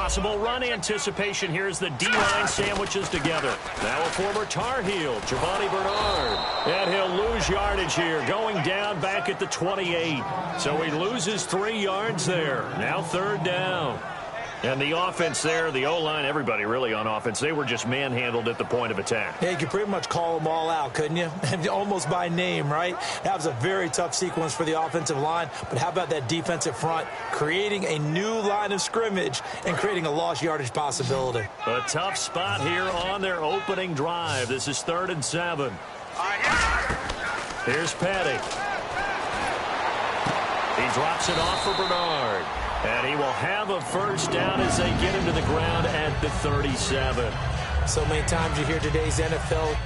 possible run anticipation here as the D-line sandwiches together. Now a former Tar Heel, Giovanni Bernard. And he'll lose yardage here, going down back at the 28. So he loses 3 yards there. Now 3rd down. And the offense there, the O-line, everybody really on offense, they were just manhandled at the point of attack. Yeah, you could pretty much call them all out, couldn't you? Almost by name, right? That was a very tough sequence for the offensive line. But how about that defensive front creating a new line of scrimmage and creating a lost yardage possibility? A tough spot here on their opening drive. This is 3rd and 7. Here's Petty. He drops it off for Bernard. And he will have a first down as they get him to the ground at the 37. So many times you hear today's NFL.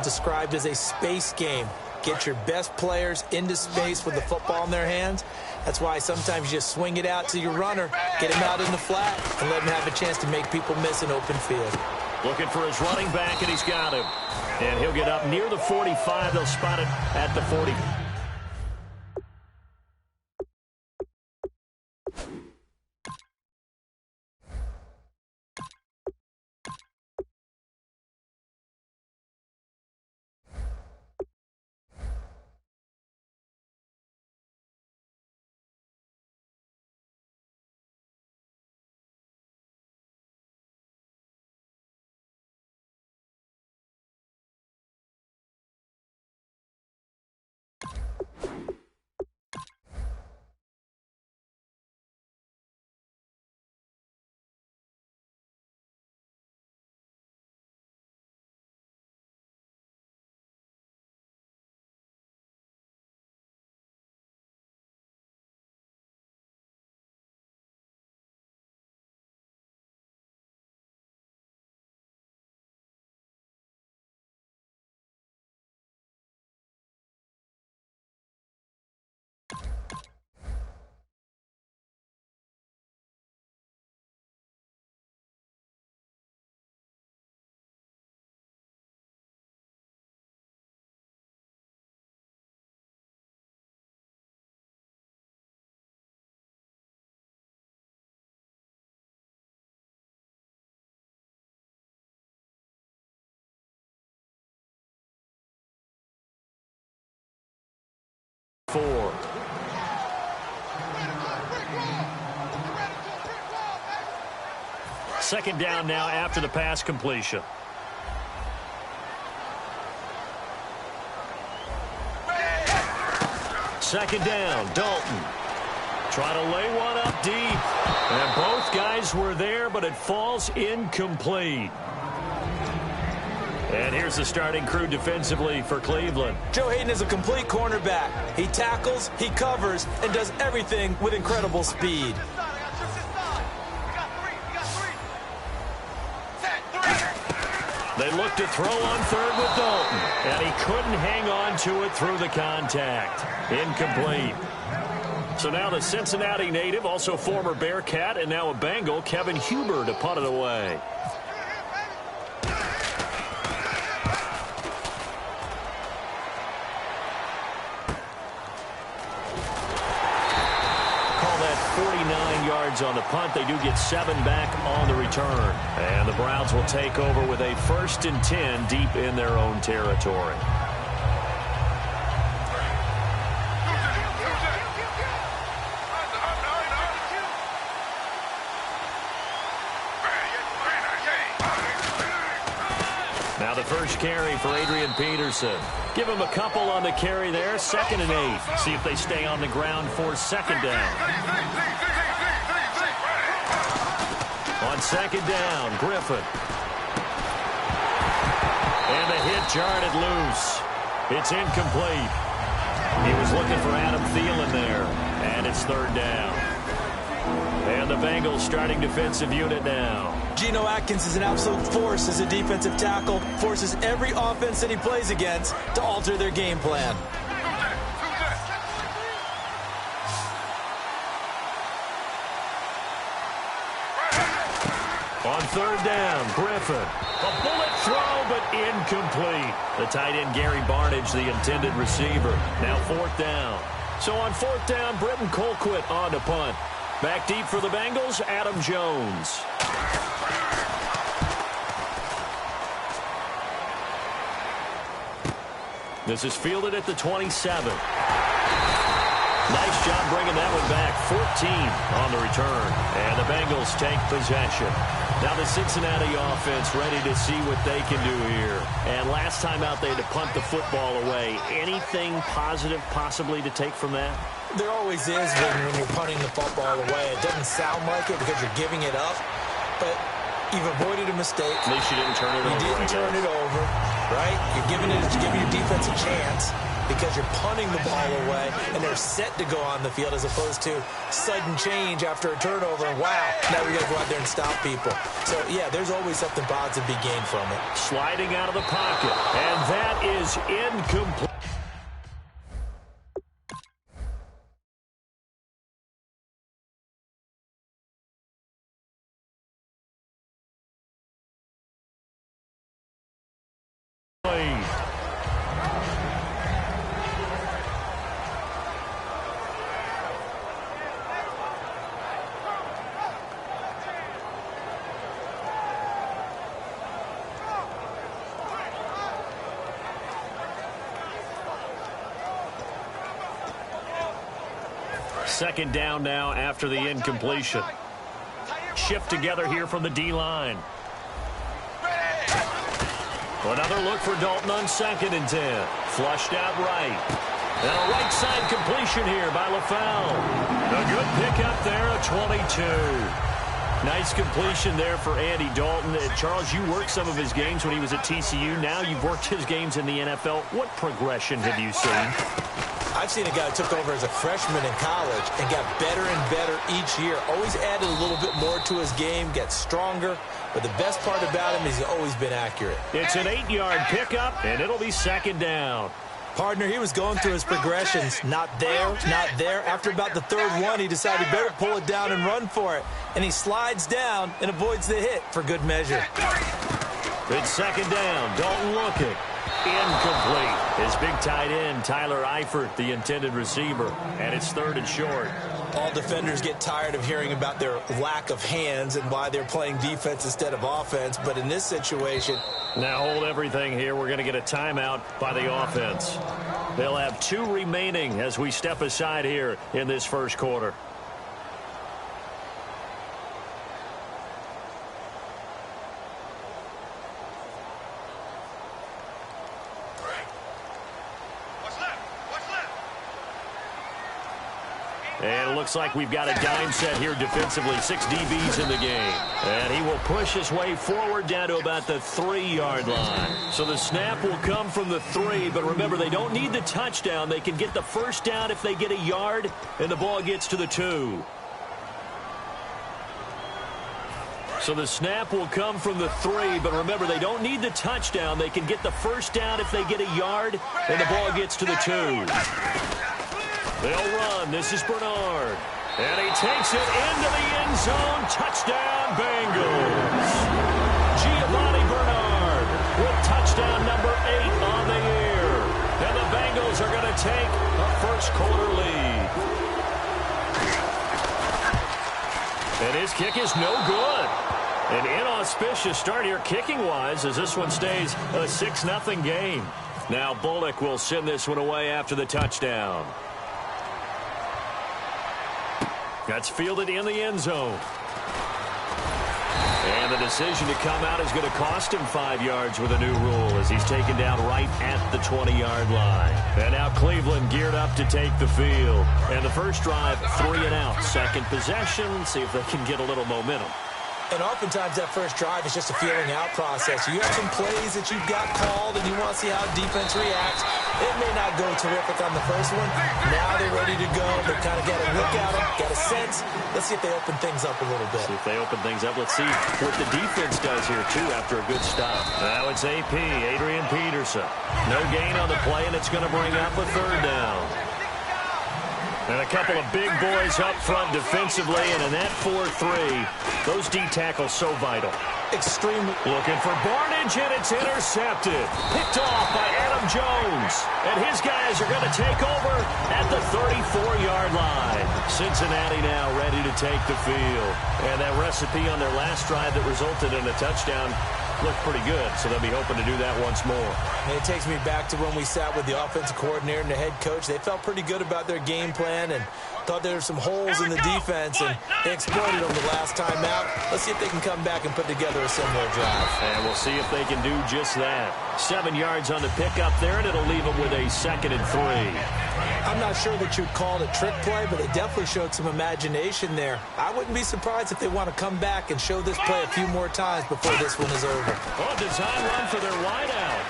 Described as a space game. Get your best players into space with the football in their hands. That's why sometimes you just swing it out to your runner, get him out in the flat, and let him have a chance to make people miss an open field. Looking for his running back, and he's got him. And he'll get up near the 45. They'll spot it at the 40. Four. Second down now after the pass completion. Second down, Dalton. Try to lay one up deep. And both guys were there, but it falls incomplete. And here's the starting crew defensively for Cleveland. Joe Hayden is a complete cornerback. He tackles, he covers, and does everything with incredible speed. They look to throw on third with Dalton, and he couldn't hang on to it through the contact. Incomplete. So now the Cincinnati native, also former Bearcat, and now a Bengal, Kevin Huber, to punt it away. On the punt. They do get 7 back on the return. And the Browns will take over with a 1st and 10 deep in their own territory. Now the first carry for Adrian Peterson. Give him a couple on the carry there. 2nd and 8. See if they stay on the ground for 2nd down. On 2nd down, Griffin. And the hit jarred it loose. It's incomplete. He was looking for Adam Thielen there. And it's 3rd down. And the Bengals starting defensive unit now. Geno Atkins is an absolute force as a defensive tackle. Forces every offense that he plays against to alter their game plan. On third down, Griffin. A bullet throw, but incomplete. The tight end, Gary Barnidge, the intended receiver. Now fourth down. So on fourth down, Britton Colquitt on to punt. Back deep for the Bengals, Adam Jones. This is fielded at the 27. Nice job bringing that one back. 14 on the return. And the Bengals take possession. Now the Cincinnati offense ready to see what they can do here. And last time out, they had to punt the football away. Anything positive possibly to take from that? There always is when you're punting the football away. It doesn't sound like it because you're giving it up, but you've avoided a mistake. At least you didn't turn it over. You didn't turn it over, right? You're giving your defense a chance because you're punting the ball away, and they're set to go on the field as opposed to sudden change after a turnover. And wow, now we got to go out there and stop people. So, yeah, there's always something positive to be gained from it. Sliding out of the pocket, and that is incomplete. Second down now after the incompletion. Shift together here from the D-line. Another look for Dalton on 2nd and 10. Flushed out right. And a right side completion here by LaFell. A good pickup there at 22. Nice completion there for Andy Dalton. Charles, you worked some of his games when he was at TCU. Now you've worked his games in the NFL. What progression have you seen? I've seen a guy who took over as a freshman in college and got better and better each year. Always added a little bit more to his game, gets stronger. But the best part about him is he's always been accurate. It's an 8-yard pickup, and it'll be second down. Partner, he was going through his progressions. Not there, not there. After about the third one, he decided he better pull it down and run for it. And he slides down and avoids the hit for good measure. It's second down. Dalton looking. Incomplete. His big tight end, Tyler Eifert, the intended receiver. And it's third and short. All defenders get tired of hearing about their lack of hands and why they're playing defense instead of offense. But in this situation... Now hold everything here. We're going to get a timeout by the offense. They'll have 2 remaining as we step aside here in this first quarter. And it looks like we've got a dime set here defensively. 6 DBs in the game. And he will push his way forward down to about the 3-yard line. So the snap will come from the 3. But remember, they don't need the touchdown. They can get the first down if they get a yard, and the ball gets to the 2. So the snap will come from the 3. But remember, they don't need the touchdown. They can get the first down if they get a yard, and the ball gets to the 2. They'll run. This is Bernard. And he takes it into the end zone. Touchdown, Bengals. Giovanni Bernard with touchdown number 8 on the year. And the Bengals are going to take a first-quarter lead. And his kick is no good. An inauspicious start here kicking-wise as this one stays a 6-0 game. Now Bullock will send this one away after the touchdown. That's fielded in the end zone. And the decision to come out is going to cost him 5 yards with a new rule as he's taken down right at the 20-yard line. And now Cleveland geared up to take the field. And the first drive, 3 and out. Second possession, see if they can get a little momentum. And oftentimes that first drive is just a feeling out process. You have some plays that you've got called and you want to see how defense reacts. It may not go terrific on the first one. Now they're ready to go. They've kind of got a look at them, got a sense. Let's see if they open things up a little bit. See if they open things up. Let's see what the defense does here, too, after a good stop. Now it's AP, Adrian Peterson. No gain on the play, and it's going to bring up a third down. And a couple of big boys up front defensively, and in that 4-3, those D tackles so vital. Extremely. Looking for Barnage, and it's intercepted. Picked off by Adam Jones. And his guys are going to take over at the 34-yard line. Cincinnati now ready to take the field. And that recipe on their last drive that resulted in a touchdown looked pretty good, so they'll be hoping to do that once more. And it takes me back to when we sat with the offensive coordinator and the head coach. They felt pretty good about their game plan and thought there were some holes in the defense, and they exploited them the last time out. Let's see if they can come back and put together a similar drive. And we'll see if they can do just that. 7 yards on the pickup there, and it'll leave them with a 2nd and 3. I'm not sure that you'd call it a trick play, but they definitely showed some imagination there. I wouldn't be surprised if they want to come back and show this play a few more times before this one is over. Oh, design run for their wideout.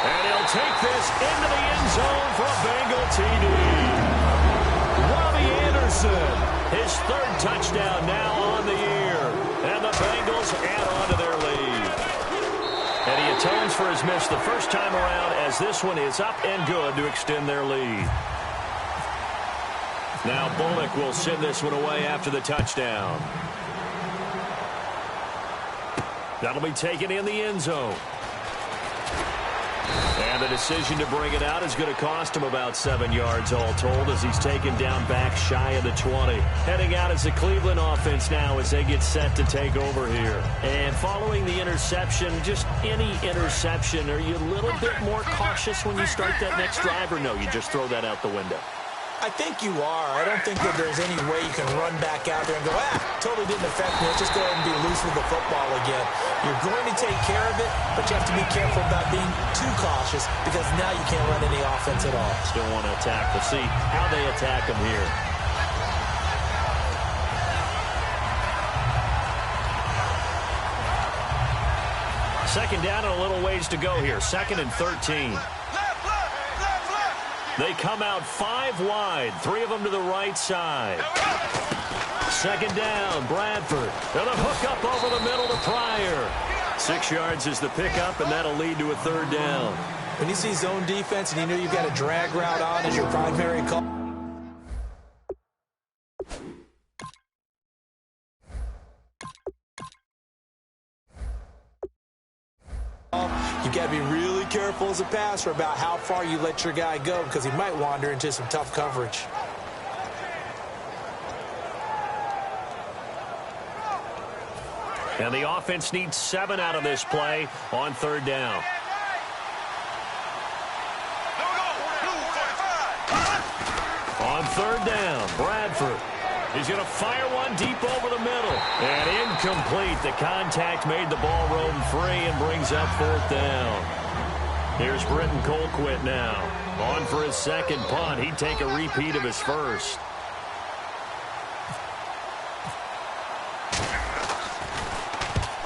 And he'll take this into the end zone for a Bengal TD. Robbie Anderson, his 3rd touchdown now on the year. And the Bengals add on to their lead. And he atones for his miss the first time around as this one is up and good to extend their lead. Now Bullock will send this one away after the touchdown. That'll be taken in the end zone. And the decision to bring it out is going to cost him about 7 yards all told as he's taken down back shy of the 20. Heading out is the Cleveland offense now as they get set to take over here. And following the interception, just any interception, are you a little bit more cautious when you start that next drive, or no, you just throw that out the window? I think you are. I don't think that there's any way you can run back out there and go, totally didn't affect me. Let's just go ahead and be loose with the football again. You're going to take care of it, but you have to be careful about being too cautious because now you can't run any offense at all. Still want to attack. We'll see how they attack them here. Second down and a little ways to go here. 2nd and 13. They come out 5 wide, 3 of them to the right side. 2nd down, Bradford. And a hook up over the middle to Pryor. 6 yards is the pickup, and that'll lead to a 3rd down. When you see zone defense and you know you've got a drag route on as your primary call, you've got to be really careful as a passer about how far you let your guy go because he might wander into some tough coverage. And the offense needs 7 out of this play on 3rd down. On 3rd down, Bradford. He's going to fire one deep over the middle. And incomplete. The contact made the ball roam free and brings up 4th down. Here's Britton Colquitt now. On for his 2nd punt. He'd take a repeat of his first.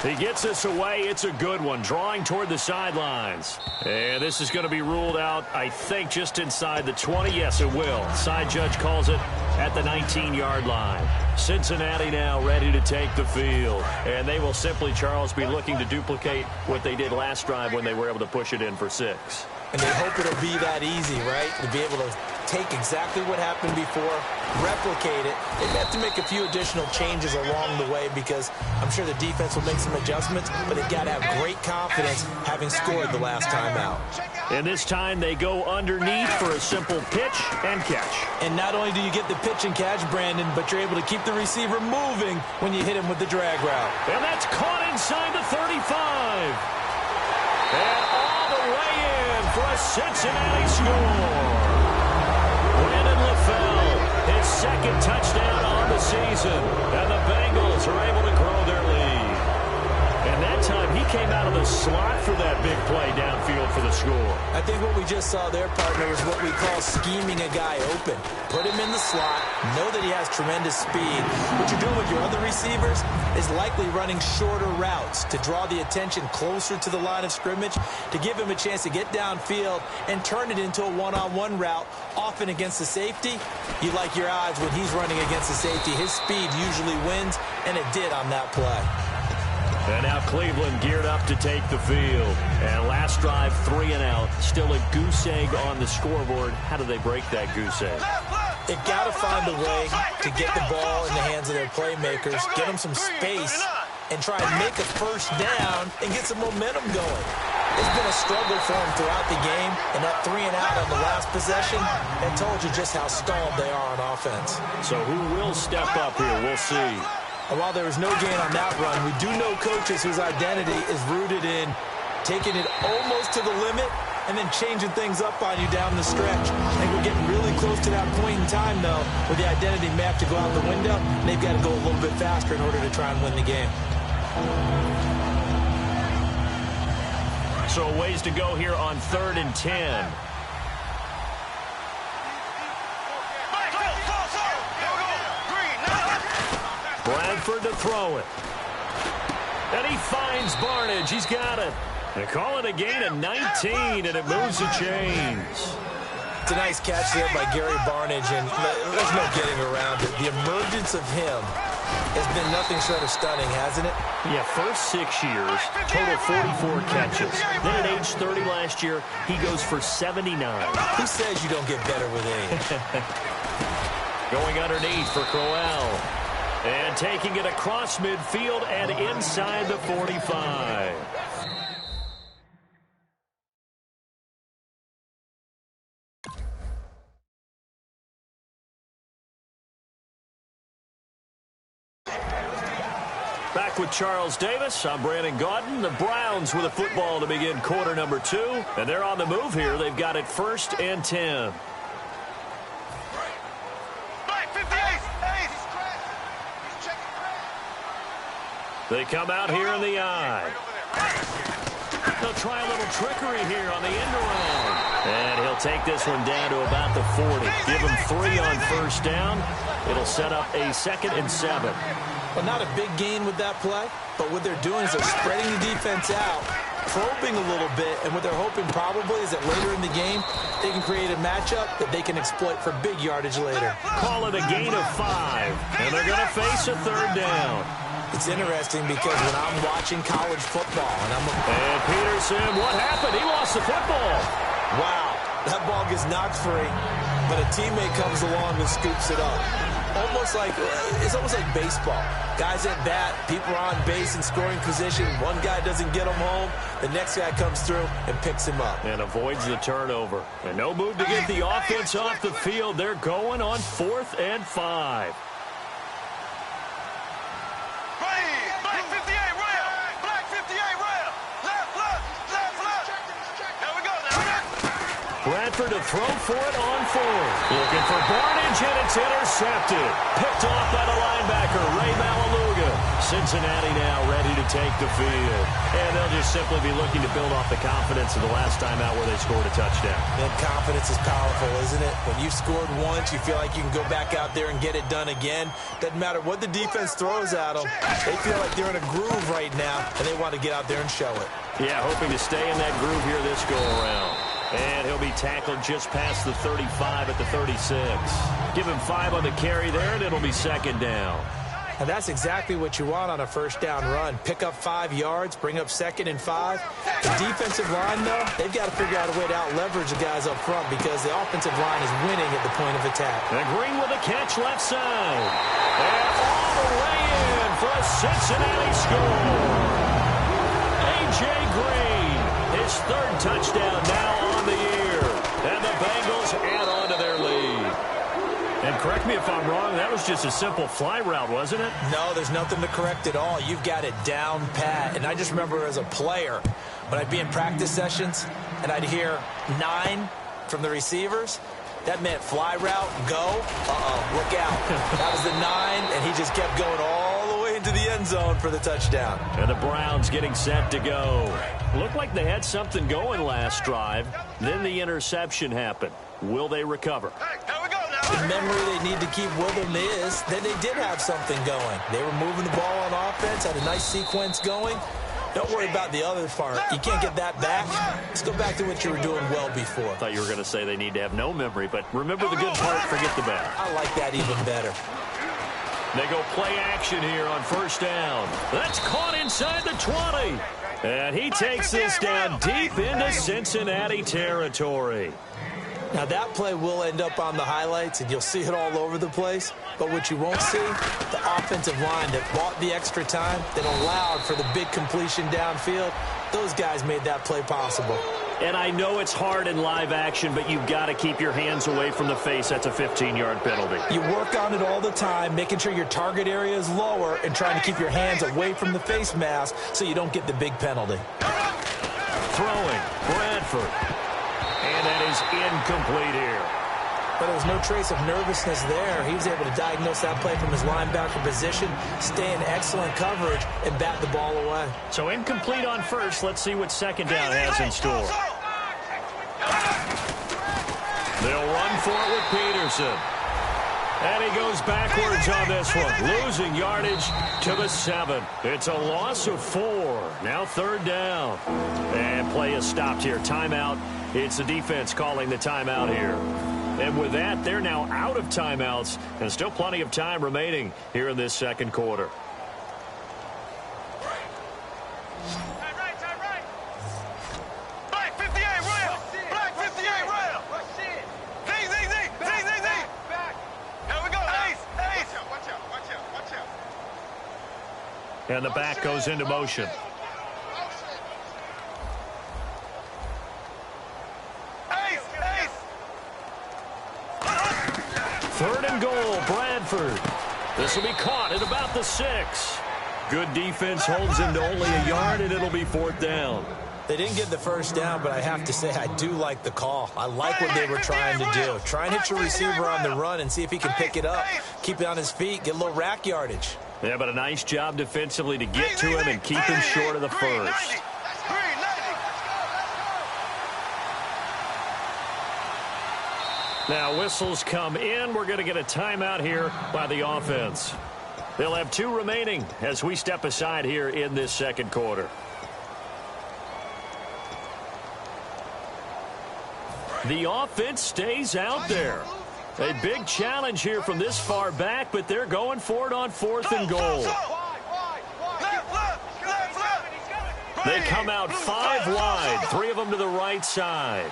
He gets this away. It's a good one. Drawing toward the sidelines. And this is going to be ruled out, I think, just inside the 20. Yes, it will. Side judge calls it at the 19-yard line. Cincinnati now ready to take the field. And they will simply, Charles, be looking to duplicate what they did last drive when they were able to push it in for 6. And they hope it'll be that easy, right? To be able to take exactly what happened before, replicate it. They have to make a few additional changes along the way because I'm sure the defense will make some adjustments, but they've got to have great confidence having scored the last time out. And this time they go underneath for a simple pitch and catch. And not only do you get the pitch and catch, Brandon, but you're able to keep the receiver moving when you hit him with the drag route. And that's caught inside the 35. And all the way in for a Cincinnati score. Brandon LaFell, his 2nd touchdown on the season. And the Bengals are able to grow their lead. And that time he came out of the the slot for that big play downfield for the score. I think what we just saw there, partner, is what we call scheming a guy open. Put him in the slot, know that he has tremendous speed. What you're doing with your other receivers is likely running shorter routes to draw the attention closer to the line of scrimmage, to give him a chance to get downfield and turn it into a one-on-one route, often against the safety. You like your odds when he's running against the safety. His speed usually wins, and it did on that play. And now Cleveland geared up to take the field. And last drive, 3 and out. Still a goose egg on the scoreboard. How do they break that goose egg? They've got to find a way to get the ball in the hands of their playmakers, get them some space, and try and make a first down and get some momentum going. It's been a struggle for them throughout the game, and that 3 and out on the last possession, that told you just how stalled they are on offense. So who will step up here? We'll see. And while there was no gain on that run, we do know coaches whose identity is rooted in taking it almost to the limit and then changing things up on you down the stretch. I think we're getting really close to that point in time, though, where the identity may have to go out the window, and they've got to go a little bit faster in order to try and win the game. So ways to go here on 3rd and 10. Bradford to throw it. And he finds Barnidge. He's got it. They call it a gain of 19, and it moves the chains. It's a nice catch there by Gary Barnidge, and there's no getting around it. The emergence of him has been nothing short of stunning, hasn't it? Yeah, first 6 years, total 44 catches. Then at age 30 last year, he goes for 79. Who says you don't get better with age? Going underneath for Crowell. And taking it across midfield and inside the 45. Back with Charles Davis. I'm Brandon Gaudin. The Browns with a football to begin quarter number 2. And they're on the move here. They've got it 1st and 10. They come out here in the eye. They'll try a little trickery here on the end around. And he'll take this one down to about the 40. Give him 3 on first down. It'll set up a 2nd and 7. Well, not a big gain with that play, but what they're doing is they're spreading the defense out, probing a little bit, and what they're hoping probably is that later in the game, they can create a matchup that they can exploit for big yardage later. Call it a gain of 5, and they're going to face a 3rd down. It's interesting because when I'm watching college football and Peterson, what happened? He lost the football. Wow, that ball gets knocked free, but a teammate comes along and scoops it up. It's almost like baseball. Guys at bat, people are on base in scoring position. One guy doesn't get him home. The next guy comes through and picks him up. And avoids the turnover. And no move to get the offense off the field. They're going on 4th and 5. Bradford to throw for it on 4th. Looking for Barnidge, and it's intercepted. Picked off by the linebacker, Ray Malaluga. Cincinnati now ready to take the field. And they'll just simply be looking to build off the confidence of the last time out where they scored a touchdown. And confidence is powerful, isn't it? When you've scored once, you feel like you can go back out there and get it done again. Doesn't matter what the defense throws at them. They feel like they're in a groove right now, and they want to get out there and show it. Yeah, hoping to stay in that groove here this go-around. And he'll be tackled just past the 35 at the 36. Give him 5 on the carry there, and it'll be 2nd down. And that's exactly what you want on a first down run. Pick up 5 yards, bring up 2nd and 5. The defensive line, though, they've got to figure out a way to out-leverage the guys up front because the offensive line is winning at the point of attack. And Green with a catch left side. And all the way in for a Cincinnati score. A.J. Green, his 3rd touchdown now on the year. And the Bengals add on to their lead. And correct me if I'm wrong, that was just a simple fly route, wasn't it? No, there's nothing to correct at all. You've got it down pat. And I just remember as a player, when I'd be in practice sessions and I'd hear 9 from the receivers, that meant fly route, go, look out. That was the 9, and he just kept going all the way into the end end zone for the touchdown. And the Browns getting set to go. Looked like they had something going last drive. Then the interception happened. Will they recover? The memory they need to keep with them is that they did have something going. They were moving the ball on offense, had a nice sequence going. Don't worry about the other part. You can't get that back. Let's go back to what you were doing well before. I thought you were going to say they need to have no memory, but remember the good part, forget the bad. I like that even better. They go play action here on first down. That's caught inside the 20. And he takes this down deep into Cincinnati territory. Now, that play will end up on the highlights, and you'll see it all over the place. But what you won't see, the offensive line that bought the extra time, that allowed for the big completion downfield, those guys made that play possible. And I know it's hard in live action, but you've got to keep your hands away from the face. That's a 15-yard penalty. You work on it all the time, making sure your target area is lower and trying to keep your hands away from the face mask so you don't get the big penalty. Throwing, Bradford. And that is incomplete here. But there was no trace of nervousness there. He was able to diagnose that play from his linebacker position, stay in excellent coverage, and bat the ball away. So incomplete on first. Let's see what second down has in store. They'll run for it with Peterson. And he goes backwards on this one, losing yardage to the 7. It's a loss of 4. Now third down. And play is stopped here. Timeout. It's the defense calling the timeout here. And with that, they're now out of timeouts, and still plenty of time remaining here in this second quarter. Black 58 rail! Black 58 rail! Z! Here we go, Ace! Watch out. And the back goes into motion. Third and goal, Bradford. This will be caught at about the 6. Good defense holds him to only a yard, and it'll be fourth down. They didn't get the first down, but I have to say I do like the call. I like what they were trying to do. Try and hit your receiver on the run and see if he can pick it up. Keep it on his feet, get a little rack yardage. Yeah, but a nice job defensively to get to him and keep him short of the first. Now whistles come in. We're going to get a timeout here by the offense. They'll have 2 remaining as we step aside here in this second quarter. The offense stays out there. A big challenge here from this far back, but they're going for it on 4th and goal. They come out 5 wide, 3 of them to the right side.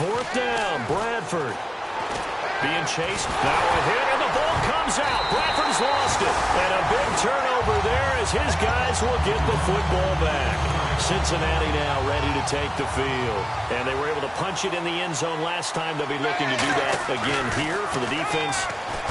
Fourth down, Bradford. Being chased, now a hit, and the ball comes out. Bradford's lost it. And a big turnover there as his guys will get the football back. Cincinnati now ready to take the field. And they were able to punch it in the end zone last time. They'll be looking to do that again here for the defense.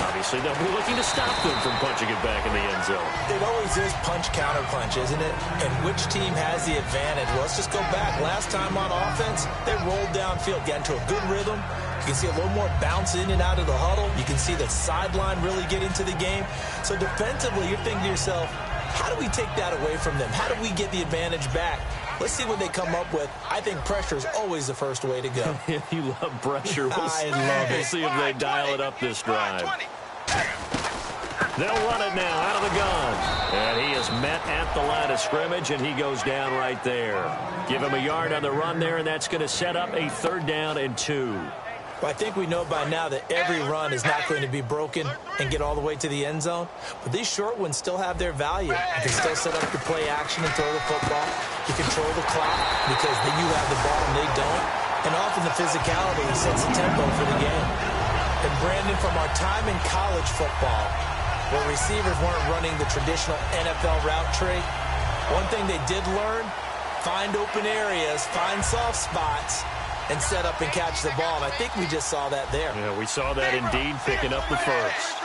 Obviously, they'll be looking to stop them from punching it back in the end zone. It always is punch-counter-punch, isn't it? And which team has the advantage? Well, let's just go back. Last time on offense, they rolled downfield, got into a good rhythm. You can see a little more bounce in and out of the huddle. You can see the sideline really get into the game. So defensively, you're thinking to yourself, how do we take that away from them? How do we get the advantage back? Let's see what they come up with. I think pressure is always the first way to go. You love pressure. I love it. We'll see if they dial it up this drive. They'll run it now out of the gun. And he is met at the line of scrimmage, and he goes down right there. Give him a yard on the run there, and that's going to set up a 3rd down and 2. Well, I think we know by now that every run is not going to be broken and get all the way to the end zone. But these short ones still have their value. You can still set up your play action and throw the football. You control the clock because then you have the ball and they don't. And often the physicality sets the tempo for the game. And Brandon, from our time in college football, where receivers weren't running the traditional NFL route tree, one thing they did learn, find open areas, find soft spots, and set up and catch the ball. And I think we just saw that there. Yeah, we saw that indeed, picking up the first.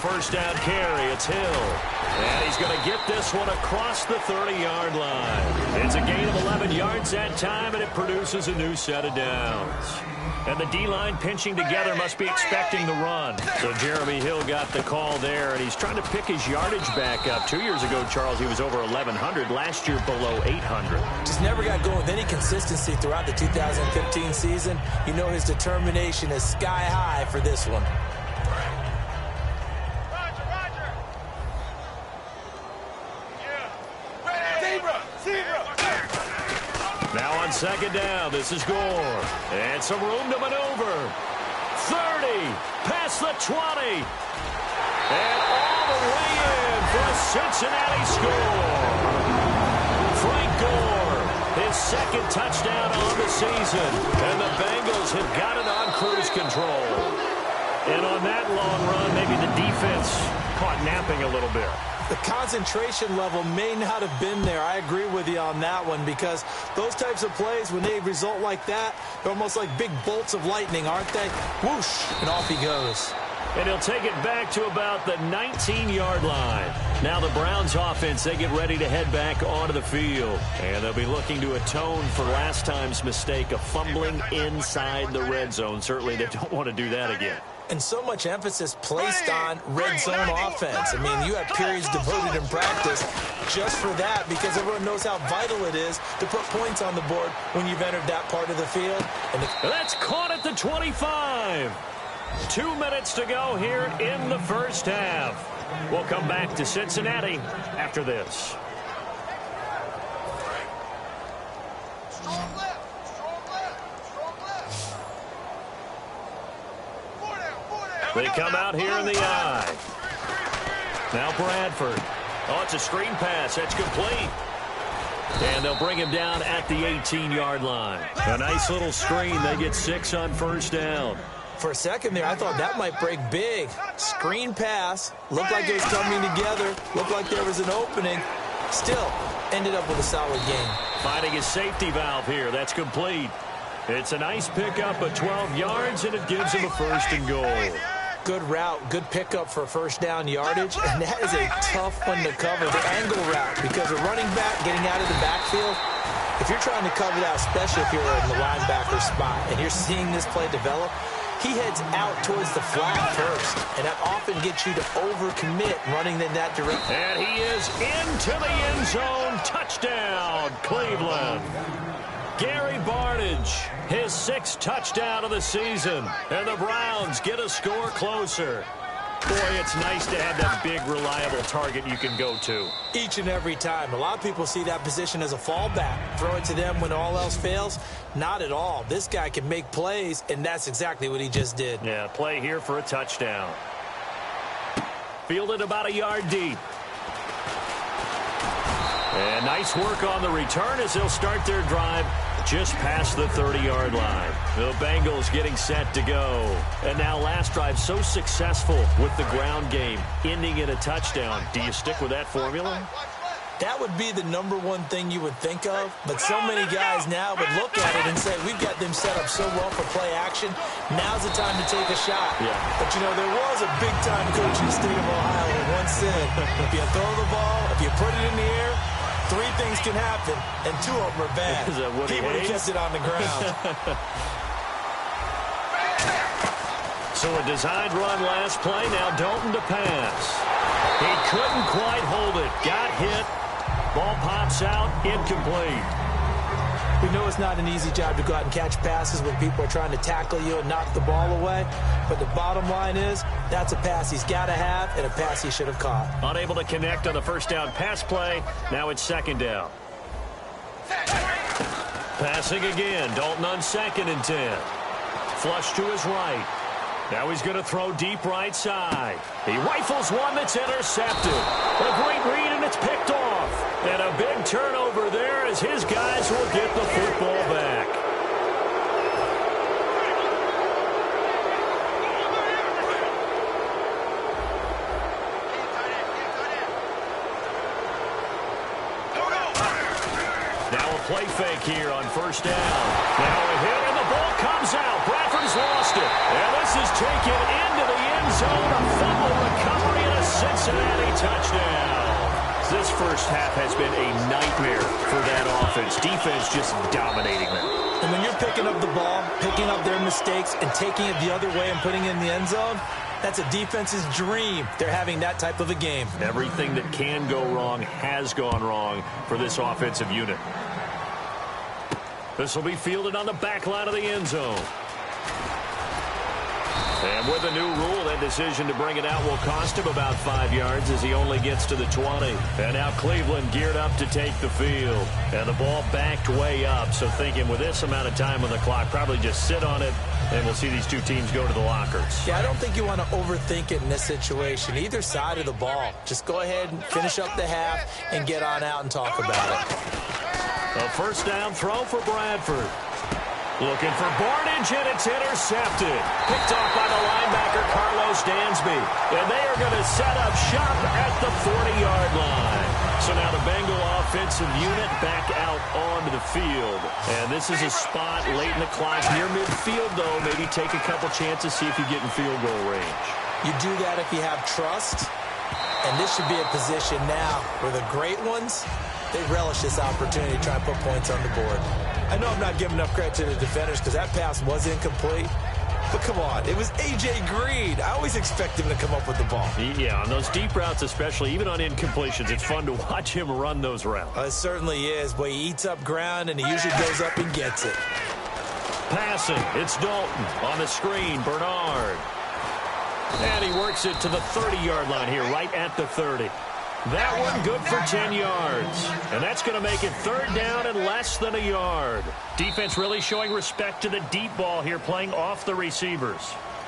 first down carry. It's Hill. And he's going to get this one across the 30-yard line. It's a gain of 11 yards that time, and it produces a new set of downs. And the D-line pinching together must be expecting the run. So Jeremy Hill got the call there, and he's trying to pick his yardage back up. 2 years ago, Charles, he was over 1,100. Last year, below 800. Just never got going with any consistency throughout the 2015 season. You know his determination is sky high for this one. Now on second down, this is Gore. And some room to maneuver. 30, past the 20. And all the way in for a Cincinnati score. Frank Gore, his second touchdown on the season. And the Bengals have got it on cruise control. And on that long run, maybe the defense caught napping a little bit. The concentration level may not have been there. I agree with you on that one, because those types of plays, when they result like that, they're almost like big bolts of lightning, aren't they? Whoosh, and off he goes. And he'll take it back to about the 19-yard line. Now the Browns offense, they get ready to head back onto the field. And they'll be looking to atone for last time's mistake of fumbling inside the red zone. Certainly they don't want to do that again. And so much emphasis placed on red zone offense. I mean, you have periods devoted in practice just for that, because everyone knows how vital it is to put points on the board when you've entered that part of the field. And that's caught at the 25. 2 minutes to go here in the first half. We'll come back to Cincinnati after this. They come out here in the eye. Now Bradford. Oh, it's a screen pass. That's complete. And they'll bring him down at the 18-yard line. A nice little screen. They get 6 on first down. For a second there, I thought that might break big. Screen pass. Looked like it was coming together. Looked like there was an opening. Still, ended up with a solid game. Finding his safety valve here. That's complete. It's a nice pickup of 12 yards, and it gives him a first and goal. Good route, good pickup for first down yardage, and that is a tough one to cover, the angle route, because a running back getting out of the backfield, if you're trying to cover that, especially if you're in the linebacker spot, and you're seeing this play develop, he heads out towards the flat first, and that often gets you to overcommit running in that direction. And he is into the end zone. Touchdown, Cleveland. Gary Barnidge, his 6th touchdown of the season. And the Browns get a score closer. Boy, it's nice to have that big, reliable target you can go to. Each and every time. A lot of people see that position as a fallback. Throw it to them when all else fails. Not at all. This guy can make plays, and that's exactly what he just did. Yeah, play here for a touchdown. Fielded about a yard deep. And nice work on the return as they'll start their drive just past the 30-yard line. The Bengals getting set to go. And now last drive so successful with the ground game, ending in a touchdown. Do you stick with that formula? That would be the #1 thing you would think of, but so many guys now would look at it and say, we've got them set up so well for play action, now's the time to take a shot. Yeah. But, you know, there was a big-time coach in the state of Ohio who once said, if you throw the ball, if you put it in the air, 3 things can happen, and 2 of them are bad. He would have kept it on the ground. So a designed run last play, now Dalton to pass. He couldn't quite hold it. Got hit. Ball pops out, incomplete. We know it's not an easy job to go out and catch passes when people are trying to tackle you and knock the ball away. But the bottom line is, that's a pass he's got to have and a pass he should have caught. Unable to connect on the first down pass play. Now it's second down. Passing again. Dalton on 2nd and 10. Flush to his right. Now he's going to throw deep right side. He rifles one that's intercepted. A great read, and it's picked off. And a big turnover there as his guys will get the football back. play fake here on first down. Now a hit, and the ball comes out. Bradford's lost it. And this is taken into the end zone. A fumble recovery and a Cincinnati touchdown. This first half has been a nightmare for that offense. Defense just dominating them. And when you're picking up the ball, picking up their mistakes, and taking it the other way and putting it in the end zone, that's a defense's dream. They're having that type of a game. Everything that can go wrong has gone wrong for this offensive unit. This will be fielded on the back line of the end zone. And with a new rule, that decision to bring it out will cost him about 5 yards as he only gets to the 20. And now Cleveland geared up to take the field. And the ball backed way up, so thinking with this amount of time on the clock, probably just sit on it, and we'll see these two teams go to the lockers. Yeah, I don't think you want to overthink it in this situation. Either side of the ball. Just go ahead and finish up the half and get on out and talk about it. A first down throw for Bradford. Looking for Barnage, and it's intercepted. Picked off by the linebacker, Carlos Dansby. And they are going to set up shop at the 40-yard line. So now the Bengal offensive unit back out onto the field. And this is a spot late in the clock near midfield, though. Maybe take a couple chances, see if you get in field goal range. You do that if you have trust. And this should be a position now where the great ones, they relish this opportunity to try and put points on the board. I know I'm not giving enough credit to the defenders because that pass was incomplete. But come on, it was A.J. Green. I always expect him to come up with the ball. Yeah, on those deep routes especially, even on incompletions, it's fun to watch him run those routes. It certainly is, but he eats up ground and he usually goes up and gets it. Passing, it's Dalton. On the screen, Bernard. And he works it to the 30-yard line here, right at the 30. That one good for 10 yards. And that's going to make it third down and less than a yard. Defense really showing respect to the deep ball here, playing off the receivers.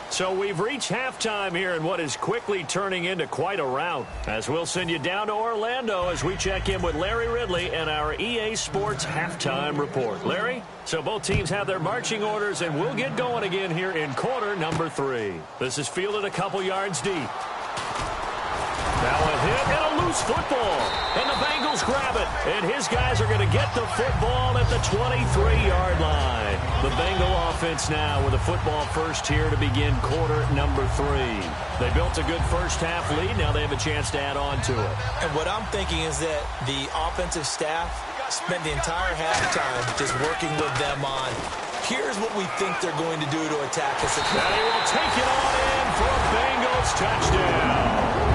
So we've reached halftime here in what is quickly turning into quite a rout. As we'll send you down to Orlando as we check in with Larry Ridley and our EA Sports Halftime Report. Larry? So both teams have their marching orders, and we'll get going again here in quarter number 3. This is fielded a couple yards deep. Now a hit and a loose football. And the Bengals grab it. And his guys are going to get the football at the 23-yard line. The Bengal offense now with a football first here to begin quarter number 3. They built a good first half lead. Now they have a chance to add on to it. And what I'm thinking is that the offensive staff spent the entire halftime just working with them on, here's what we think they're going to do to attack us. Now he will take it on in for a Bengals touchdown.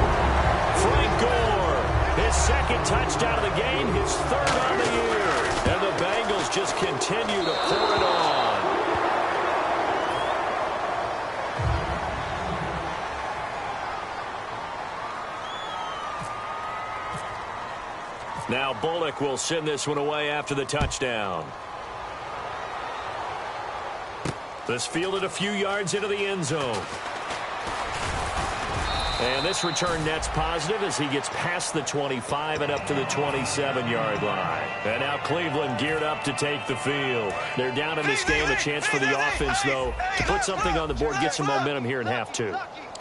Frank Gore, his second touchdown of the game, his third on the year. And the Bengals just continue to pour it on. Now Bullock will send this one away after the touchdown. This fielded a few yards into the end zone. And this return net's positive as he gets past the 25 and up to the 27-yard line. And now Cleveland geared up to take the field. They're down in this game. A chance for the offense, though, to put something on the board, get some momentum here in half 2.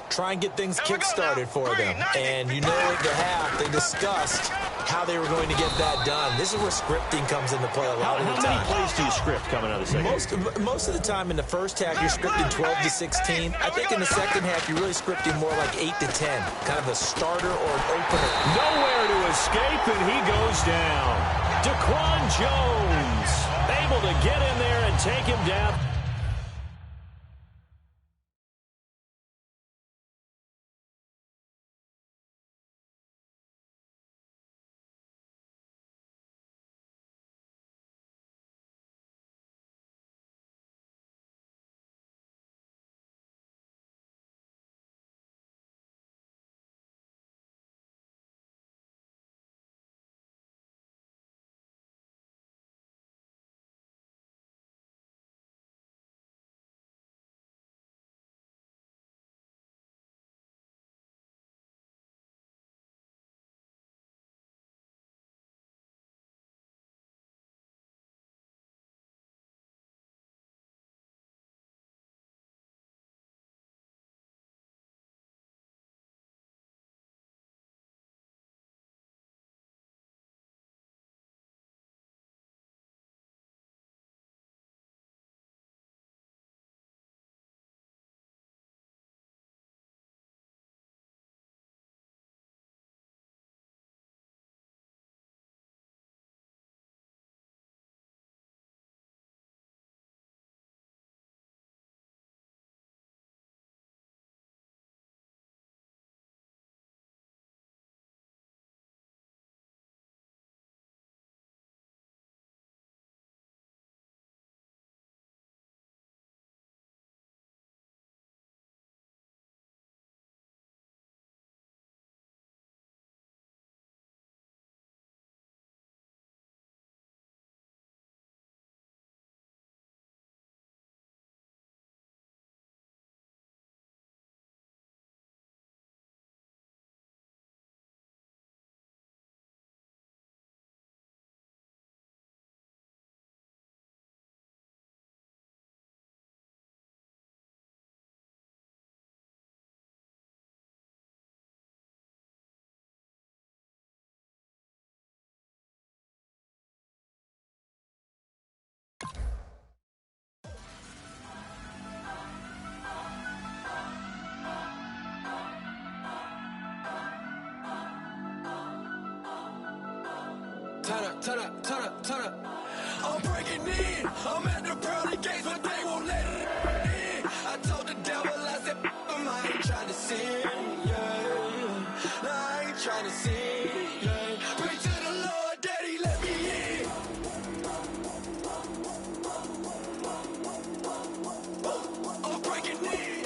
Try and get things kick-started for them. And you know at the half, they discussed how they were going to get that done. This is where scripting comes into play a lot of the time. How many plays do you script coming out of the second? Most of the time in the first half, you're scripting 12 to 16. I think in the second half, you're really scripting more like 8 to 10. Kind of a starter or an opener. Nowhere to escape, and he goes down. Daquan Jones able to get in there and take him down. I'm breaking in. I'm at the pearly gates, but they won't let it in. I told the devil, I said, I ain't trying to sin. Yeah. No, I ain't trying to sin. Yeah. Pray to the Lord, Daddy, let me in. I'm breaking in.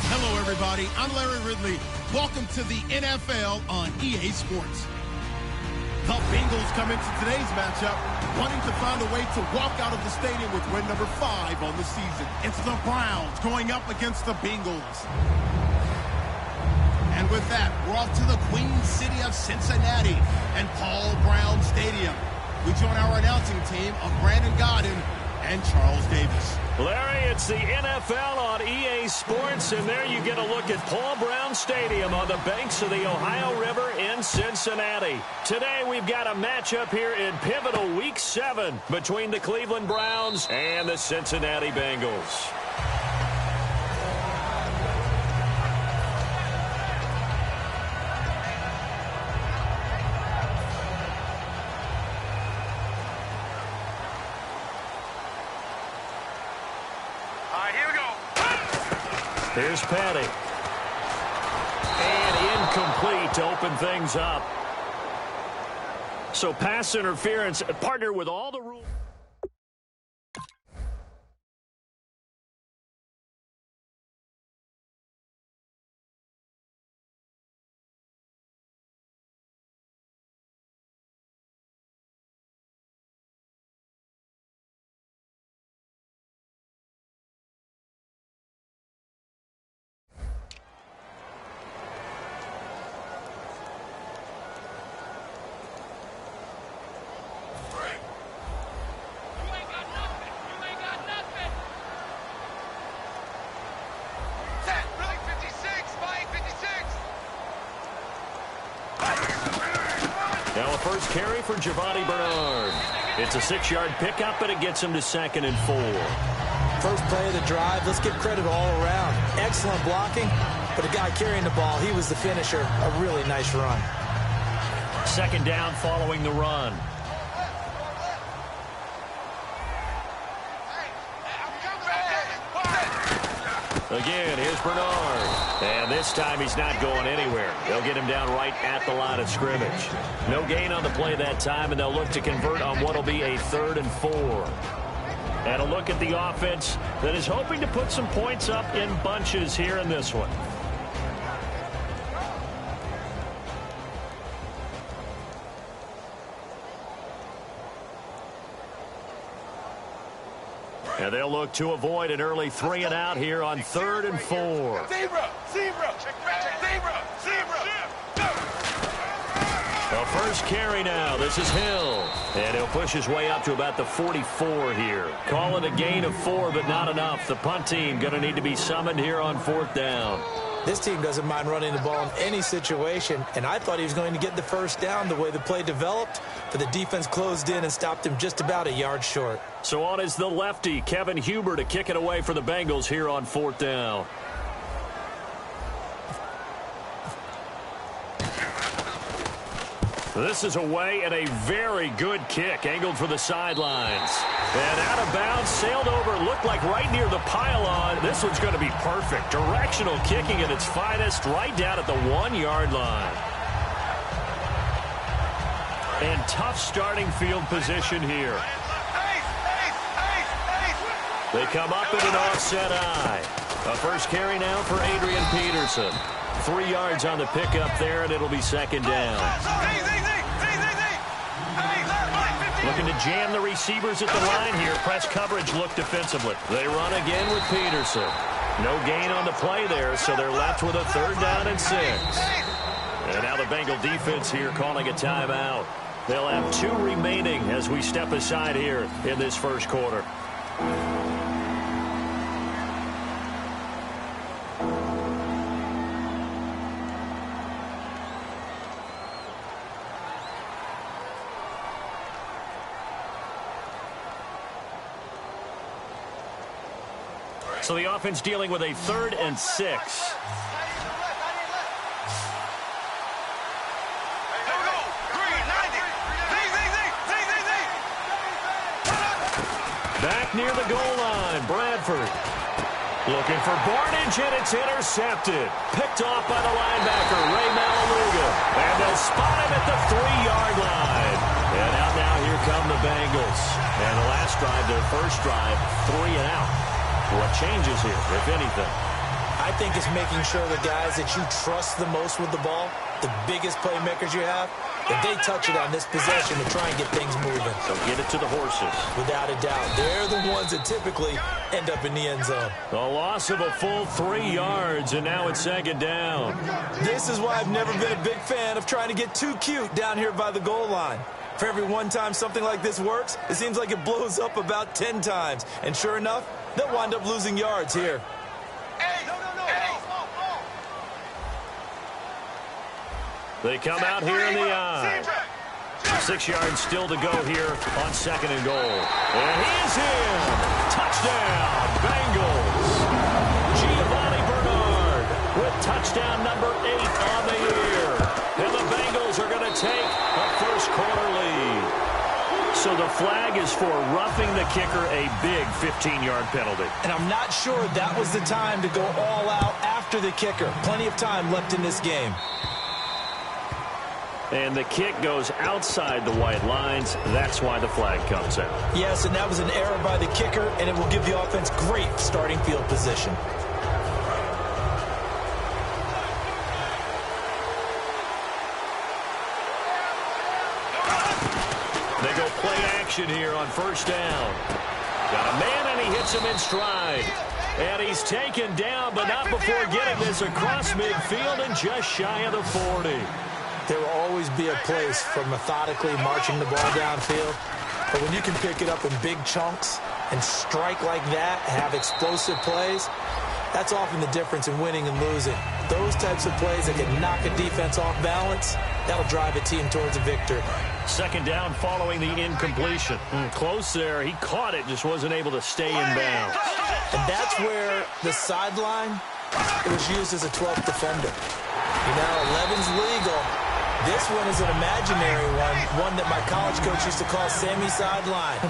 Hello, everybody. I'm Larry Ridley. Welcome to the NFL on EA Sports. The Bengals come into today's matchup wanting to find a way to walk out of the stadium with win number 5 on the season. It's the Browns going up against the Bengals. And with that, we're off to the Queen City of Cincinnati and Paul Brown Stadium. We join our announcing team of Brandon Godden and Charles Davis. Larry, it's the NFL on EA Sports, and there you get a look at Paul Brown Stadium on the banks of the Ohio River in Cincinnati. Today we've got a matchup here in pivotal Week 7 between the Cleveland Browns and the Cincinnati Bengals. Here's Patty. And incomplete to open things up. So pass interference, partner with all the rules. Now a first carry for Giovanni Bernard. It's a 6-yard pickup, but it gets him to 2nd and 4. First play of the drive, let's give credit all around. Excellent blocking, but the guy carrying the ball, he was the finisher. A really nice run. 2nd down following the run. Again, here's Bernard. And this time he's not going anywhere. They'll get him down right at the line of scrimmage. No gain on the play that time, and they'll look to convert on what will be a 3rd and 4. And a look at the offense that is hoping to put some points up in bunches here in this one. And they'll look to avoid an early 3 and out here on 3rd and 4. Zebra! Zebra! Check zebra! Zebra! first carry now. This is Hill. And he'll push his way up to about the 44 here. Call it a gain of 4, but not enough. The punt team going to need to be summoned here on 4th down. This team doesn't mind running the ball in any situation, and I thought he was going to get the first down the way the play developed, but the defense closed in and stopped him just about a yard short. So on is the lefty, Kevin Huber, to kick it away for the Bengals here on 4th down. This is away and a very good kick, angled for the sidelines. And out of bounds, sailed over, looked like right near the pylon. This one's going to be perfect. Directional kicking at its finest, right down at the 1-yard line. And tough starting field position here. They come up in an offset eye. A first carry now for Adrian Peterson. 3 yards on the pickup there, and it'll be 2nd down. Looking to jam the receivers at the line here. Press coverage look defensively. They run again with Peterson. No gain on the play there, so they're left with a 3rd down and 6. And now the Bengal defense here calling a timeout. They'll have 2 remaining as we step aside here in this first quarter. So the offense dealing with a 3rd and 6. Back near the goal line, Bradford. Looking for Barnage, and it's intercepted. Picked off by the linebacker, Ray Malaluga. And they'll spot him at the 3-yard line. And out now, here come the Bengals. And the last drive, their first drive, 3 and out. What changes here, if anything? I think it's making sure the guys that you trust the most with the ball, the biggest playmakers you have, that they touch it on this possession to try and get things moving. So get it to the horses. Without a doubt. They're the ones that typically end up in the end zone. A loss of a full 3 yards, and now it's 2nd down. This is why I've never been a big fan of trying to get too cute down here by the goal line. For every one time something like this works, it seems like it blows up about 10 times. And sure enough, they'll wind up losing yards here. They come out here in the eye. 6 yards still to go here on 2nd and goal. And he's in. Touchdown, Bengals. Giovanni Bernard with touchdown number 8 on the year. And the Bengals are going to take a first quarter lead. So the flag is for roughing the kicker, a big 15-yard penalty. And I'm not sure that was the time to go all out after the kicker. Plenty of time left in this game. And the kick goes outside the white lines. That's why the flag comes out. Yes, and that was an error by the kicker, and it will give the offense great starting field position. They go play action here on 1st down. Got a man, and he hits him in stride. And he's taken down, but not before getting this across midfield and just shy of the 40. There will always be a place for methodically marching the ball downfield. But when you can pick it up in big chunks and strike like that, have explosive plays, that's often the difference in winning and losing. Those types of plays that can knock a defense off balance, that'll drive a team towards a victory. 2nd down following the incompletion. Close there. He caught it, just wasn't able to stay in bounds. And that's where the sideline, it was used as a 12th defender. You know, 11's legal. This one is an imaginary one that my college coach used to call Sammy Sideline.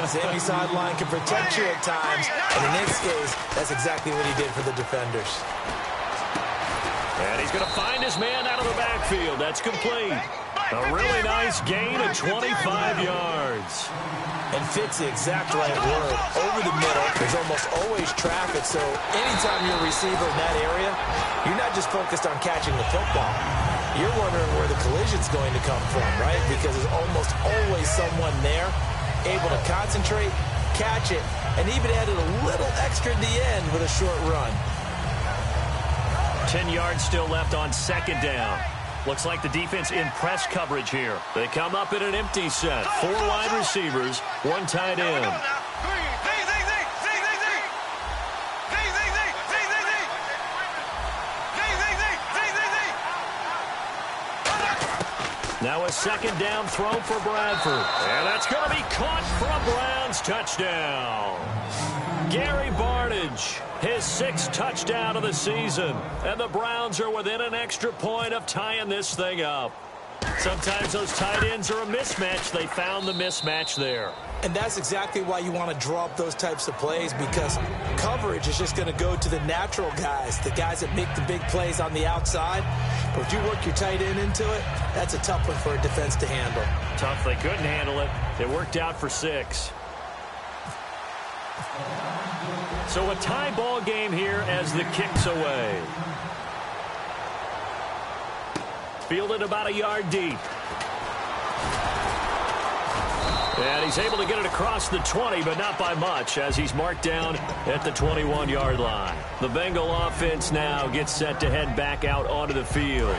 Sammy Sideline can protect you at times, and in this case, that's exactly what he did for the defenders. And he's going to find his man out of the backfield. That's complete. A really nice gain of 25 yards. And fits the exact right word. Over the middle, there's almost always traffic, so anytime you're a receiver in that area, you're not just focused on catching the football. You're wondering where the collision's going to come from, right? Because there's almost always someone there able to concentrate, catch it, and even added a little extra at the end with a short run. 10 yards still left on 2nd down. Looks like the defense in press coverage here. They come up in an empty set. 4 wide receivers, 1 tight end. Now a second down throw for Bradford. And that's going to be caught for a Browns touchdown. Gary Barnidge, his 6th touchdown of the season. And the Browns are within an extra point of tying this thing up. Sometimes those tight ends are a mismatch. They found the mismatch there. And that's exactly why you want to draw up those types of plays, because coverage is just going to go to the natural guys, the guys that make the big plays on the outside. But if you work your tight end into it, that's a tough one for a defense to handle. Tough. They couldn't handle it. It worked out for 6. So a tie ball game here as the kick's away. Fielded about a yard deep. And he's able to get it across the 20, but not by much, as he's marked down at the 21-yard line. The Bengal offense now gets set to head back out onto the field.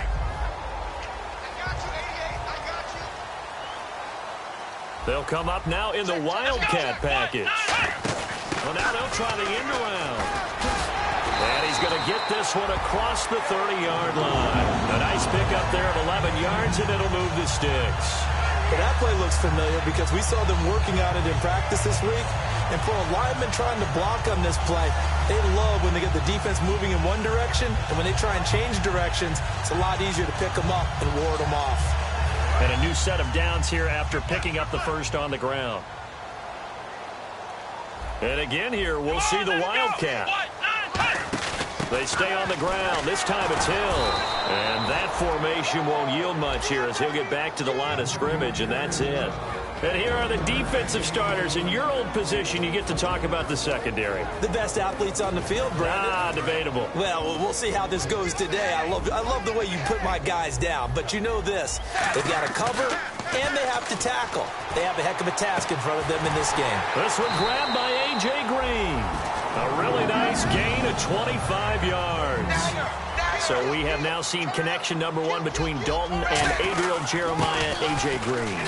They'll come up now in the Wildcat package. Well, now they'll try the end around. And he's going to get this one across the 30-yard line. A nice pickup there of 11 yards, and it'll move the sticks. But that play looks familiar because we saw them working on it in practice this week. And for a lineman trying to block on this play, they love when they get the defense moving in one direction. And when they try and change directions, it's a lot easier to pick them up and ward them off. And a new set of downs here after picking up the first on the ground. And again here, we'll see the Wildcat. They stay on the ground. This time it's Hill. And that formation won't yield much here as he'll get back to the line of scrimmage, and that's it. And here are the defensive starters. In your old position, you get to talk about the secondary. The best athletes on the field, Brandon. Debatable. Well, we'll see how this goes today. I love the way you put my guys down. But you know this. They've got to cover, and they have to tackle. They have a heck of a task in front of them in this game. This one grabbed by A.J. Green. A really nice gain of 25 yards. So we have now seen connection number 1 between Dalton and Adriel Jeremiah, A.J. Green.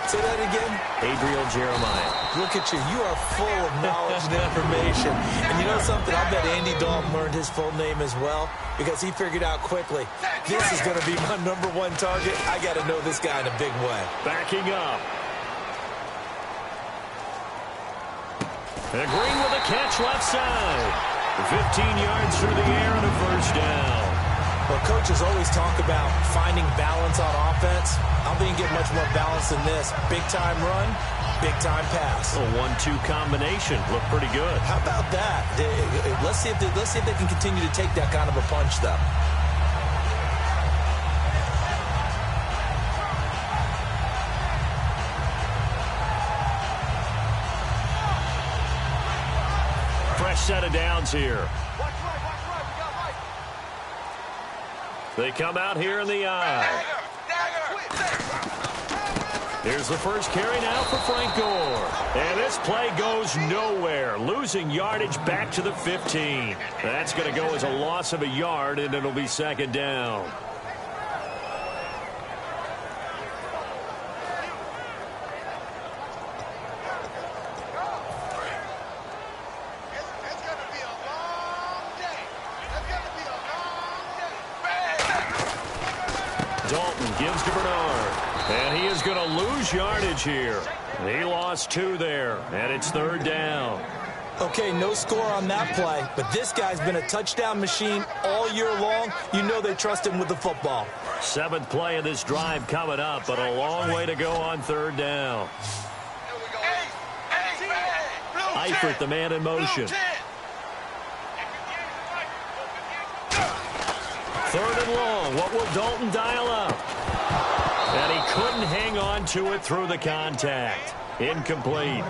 Say that again? Adriel Jeremiah. Look at you. You are full of knowledge and information. And you know something? I bet Andy Dalton learned his full name as well because he figured out quickly, this is going to be my number 1 target. I got to know this guy in a big way. Backing up. And Green with a catch left side. 15 yards through the air and a first down. Well, coaches always talk about finding balance on offense. I don't think you get much more balance than this. Big-time run, big-time pass. A 1-2 combination. Looked pretty good. How about that? Let's see if they can continue to take that kind of a punch, though. Fresh set of downs here. They come out here in the eye. Here's the first carry now for Frank Gore. And this play goes nowhere. Losing yardage back to the 15. That's going to go as a loss of a yard, and it'll be second down. Dalton gives to Bernard. And he is going to lose yardage here. He lost 2 there, and it's third down. Okay, no score on that play, but this guy's been a touchdown machine all year long. You know they trust him with the football. 7th play of this drive coming up, but a long way to go on third down. Eifert, the man in motion. Third and long. What will Dalton dial up? And he couldn't hang on to it through the contact. Incomplete.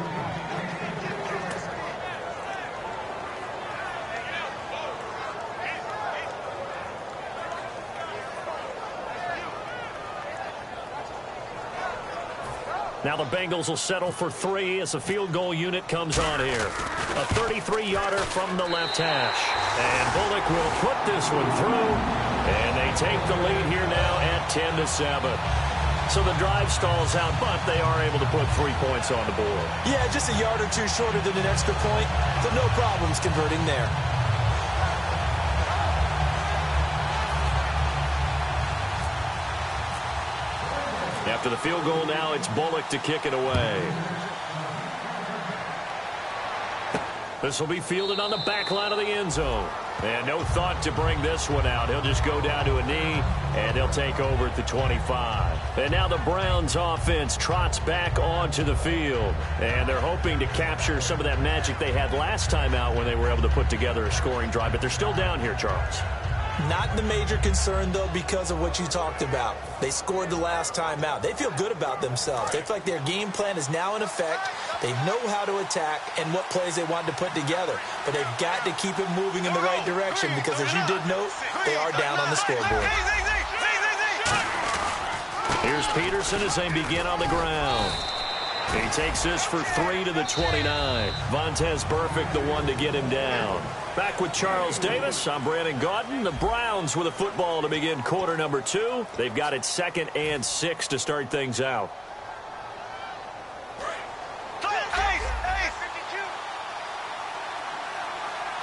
Now the Bengals will settle for 3 as the field goal unit comes on here. A 33-yarder from the left hash. And Bullock will put this one through. And they take the lead here now at 10-7. So the drive stalls out, but they are able to put 3 points on the board. Yeah, just a yard or two shorter than an extra point, so no problems converting there. After the field goal now, it's Bullock to kick it away. This will be fielded on the back line of the end zone. And no thought to bring this one out. He'll just go down to a knee, and he'll take over at the 25. And now the Browns offense trots back onto the field. And they're hoping to capture some of that magic they had last time out when they were able to put together a scoring drive. But they're still down here, Charles. Not the major concern, though, because of what you talked about. They scored the last time out. They feel good about themselves. They feel like their game plan is now in effect. They know how to attack and what plays they want to put together. But they've got to keep it moving in the right direction because, as you did note, they are down on the scoreboard. Here's Peterson as they begin on the ground. He takes this for 3 to the 29. Vontaze Burfict, the one to get him down. Back with Charles Davis, I'm Brandon Gaudin. The Browns with a football to begin quarter number 2. They've got it 2nd and 6 to start things out.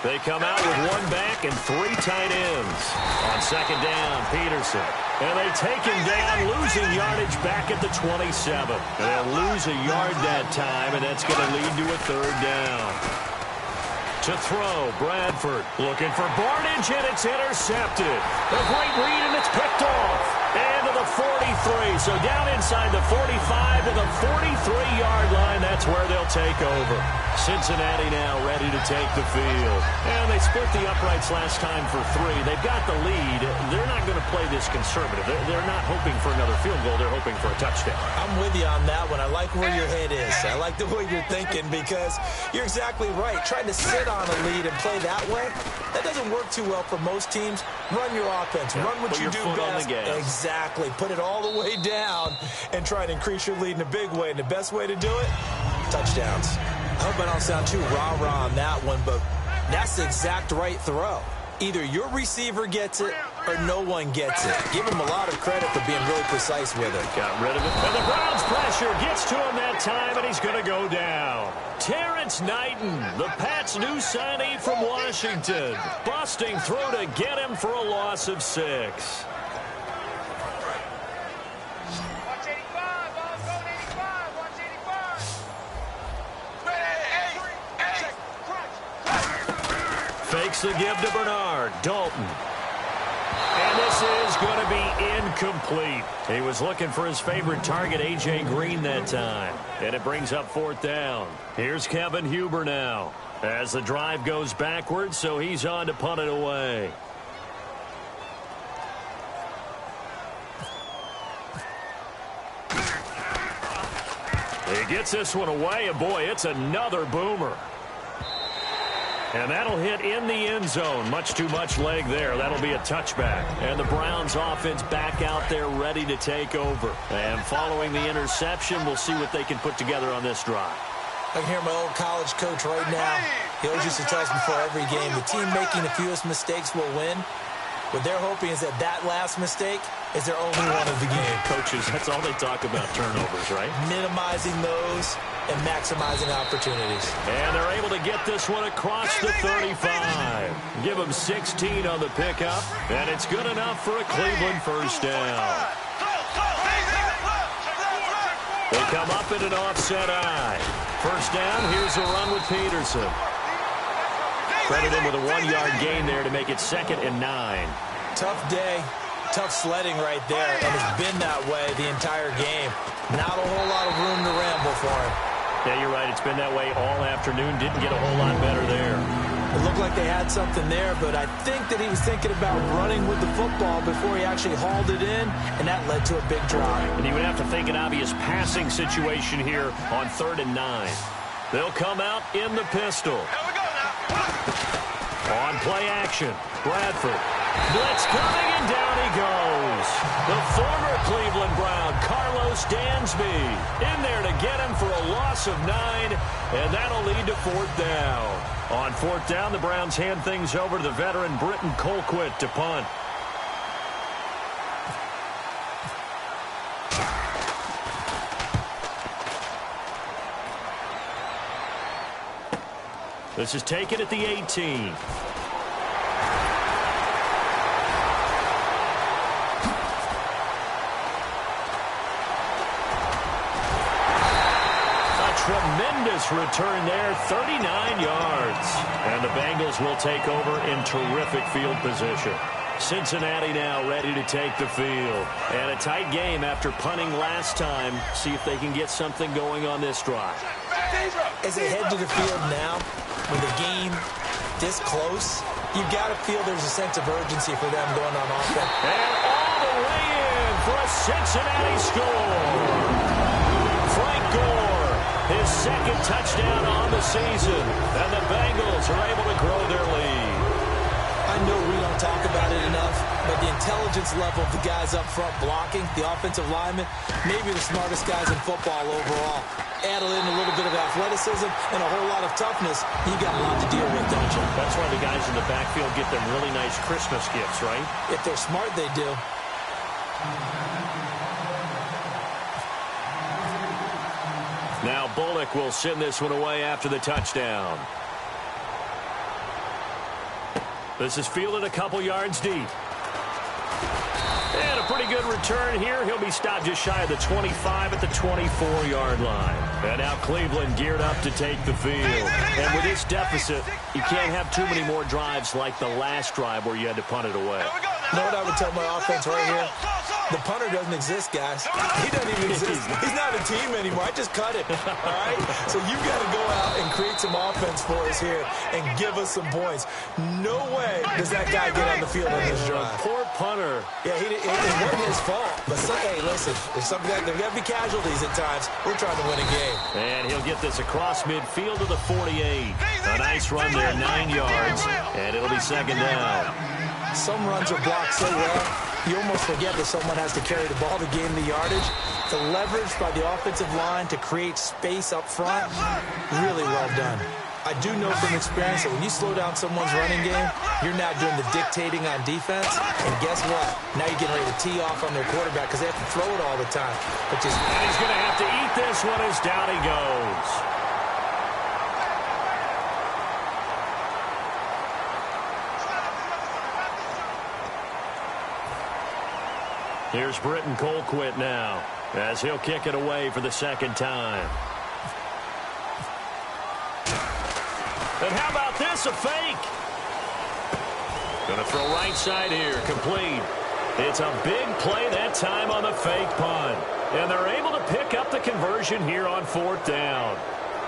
They come out with 1 back and 3 tight ends. On 2nd down, Peterson. And they take him down, losing yardage back at the 27. And they'll lose a yard that time, and that's going to lead to a 3rd down. To throw, Bradford looking for Barnidge, and it's intercepted. A great read, and it's picked off. And to the 43. So down inside the 45 to the 43-yard line. That's where they'll take over. Cincinnati now ready to take the field. And they split the uprights last time for 3. They've got the lead. They're not going to play this conservative. They're not hoping for another field goal. They're hoping for a touchdown. I'm with you on that one. I like where your head is. I like the way you're thinking because you're exactly right. Trying to sit on a lead and play that way, that doesn't work too well for most teams. Run your offense. Yeah, run what you do best. Exactly. Put it all the way down and try to increase your lead in a big way. And the best way to do it, touchdowns. I hope I don't sound too rah-rah on that one, but that's the exact right throw. Either your receiver gets it or no one gets it. Give him a lot of credit for being really precise with it. Got rid of it. And the Browns pressure gets to him that time, and he's going to go down. Terrence Knighton, the Pats' new signee from Washington, busting through to get him for a loss of 6. Fakes the give to Bernard. Dalton. And this is going to be incomplete. He was looking for his favorite target, A.J. Green, that time. And it brings up 4th down. Here's Kevin Huber now as the drive goes backwards, so he's on to punt it away. He gets this one away, and boy, it's another boomer. And that'll hit in the end zone. Much too much leg there. That'll be a touchback. And the Browns offense back out there ready to take over. And following the interception, we'll see what they can put together on this drive. I can hear my old college coach right now. He always used to tell us before every game, the team making the fewest mistakes will win. What they're hoping is that last mistake is their only one of the game. Coaches, that's all they talk about, turnovers, right? Minimizing those and maximizing opportunities. And they're able to get this one across the 35. Give them 16 on the pickup, and it's good enough for a Cleveland 1st down. They come up in an offset eye. 1st down, here's a run with Peterson. Credit him with a 1-yard gain there to make it 2nd and 9. Tough day, tough sledding right there, and it's been that way the entire game. Not a whole lot of room to ramble for him. Yeah, you're right. It's been that way all afternoon. Didn't get a whole lot better there. It looked like they had something there, but I think that he was thinking about running with the football before he actually hauled it in, and that led to a big drop. And you would have to think an obvious passing situation here on 3rd and 9. They'll come out in the pistol. On play action, Bradford. Blitz coming, and down he goes. The former Cleveland Brown, Carlos Dansby, in there to get him for a loss of 9, and that'll lead to 4th down. On 4th down, the Browns hand things over to the veteran Britton Colquitt to punt. This is taken at the 18. Tremendous return there, 39 yards. And the Bengals will take over in terrific field position. Cincinnati now ready to take the field. And a tight game after punting last time. See if they can get something going on this drive. As they head to the field now, with the game this close, you've got to feel there's a sense of urgency for them going on offense. And all the way in for a Cincinnati score. Frank Gore. His second touchdown on the season, and the Bengals are able to grow their lead. I know we don't talk about it enough, but the intelligence level of the guys up front blocking, the offensive linemen, maybe the smartest guys in football overall. Add in a little bit of athleticism and a whole lot of toughness, you got a lot to deal with, don't you? That's why the guys in the backfield get them really nice Christmas gifts, right? If they're smart, they do. Now Bullock will send this one away after the touchdown. This is fielded a couple yards deep. And a pretty good return here. He'll be stopped just shy of the 25 at the 24-yard line. And now Cleveland geared up to take the field. And with this deficit, you can't have too many more drives like the last drive where you had to punt it away. You know what I would tell my offense right here? The punter doesn't exist, guys. He doesn't even exist. He's not a team anymore. I just cut it, all right? So you've got to go out and create some offense for us here and give us some points. No way does that guy get on the field on this drive. Poor punter. Yeah, it wasn't his fault. But, hey, listen, there's got to be casualties at times. We're trying to win a game. And he'll get this across midfield to the 48. A nice run there, 9 yards, and it'll be second down. Some runs are blocked so well, you almost forget that someone has to carry the ball to gain the yardage. The leverage by the offensive line to create space up front, really well done. I do know from experience that when you slow down someone's running game, you're now doing the dictating on defense. And guess what? Now you're getting ready to tee off on their quarterback because they have to throw it all the time. And he's going to have to eat this one as down he goes. Here's Britton Colquitt now as he'll kick it away for the second time. And how about this, a fake? Going to throw right side here, complete. It's a big play that time on the fake punt. And they're able to pick up the conversion here on fourth down.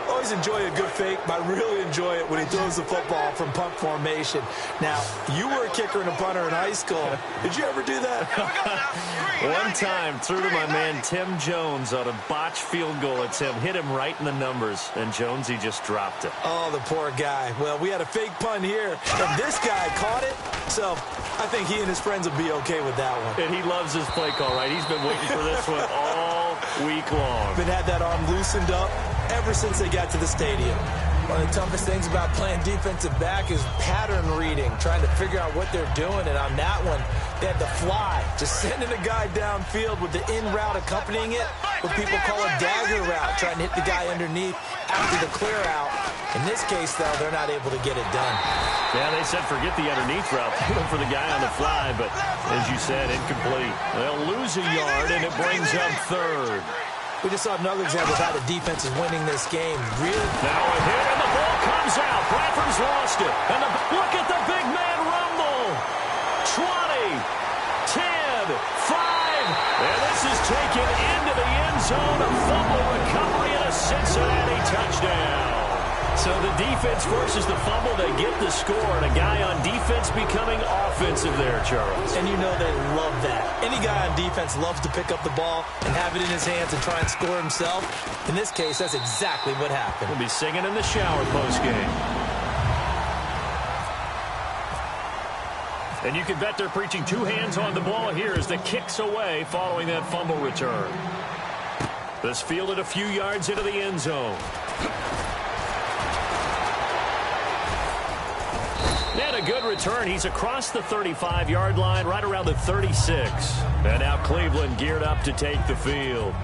Always enjoy a good fake, but I really enjoy it when he throws the football from punt formation. Now, you were a kicker and a punter in high school. Did you ever do that? One time, threw to my man Tim Jones on a botched field goal attempt. Hit him right in the numbers, and Jonesy just dropped it. Oh, the poor guy. Well, we had a fake punt here, and this guy caught it, so I think he and his friends will be okay with that one. And he loves his play call, right? He's been waiting for this one all week long. Been had that arm loosened up ever since they got to the stadium. One of the toughest things about playing defensive back is pattern reading, trying to figure out what they're doing. And on that one, they had the fly, just sending a guy downfield with the in route accompanying it, what people call a dagger route, trying to hit the guy underneath after the clear out. In this case, though, they're not able to get it done. Yeah, they said forget the underneath route. They went for the guy on the fly, but as you said, incomplete. They'll lose a yard, and it brings up third. We just saw another example of how the defense is winning this game. Really? Now a hit, and the ball comes out. Bradford's lost it. And look at the big man rumble. 20, 10, 5. And this is taken into the end zone. A fumble recovery and a Cincinnati touchdown. So the defense forces the fumble. They get the score. And a guy on defense becoming offensive there, Charles. And you know they love that. Any guy on defense loves to pick up the ball and have it in his hands and try and score himself. In this case, that's exactly what happened. We'll be singing in the shower postgame. And you can bet they're preaching two hands on the ball here as the kick's away following that fumble return. This fielded a few yards into the end zone. And a good return. He's across the 35-yard line, right around the 36. And now Cleveland geared up to take the field.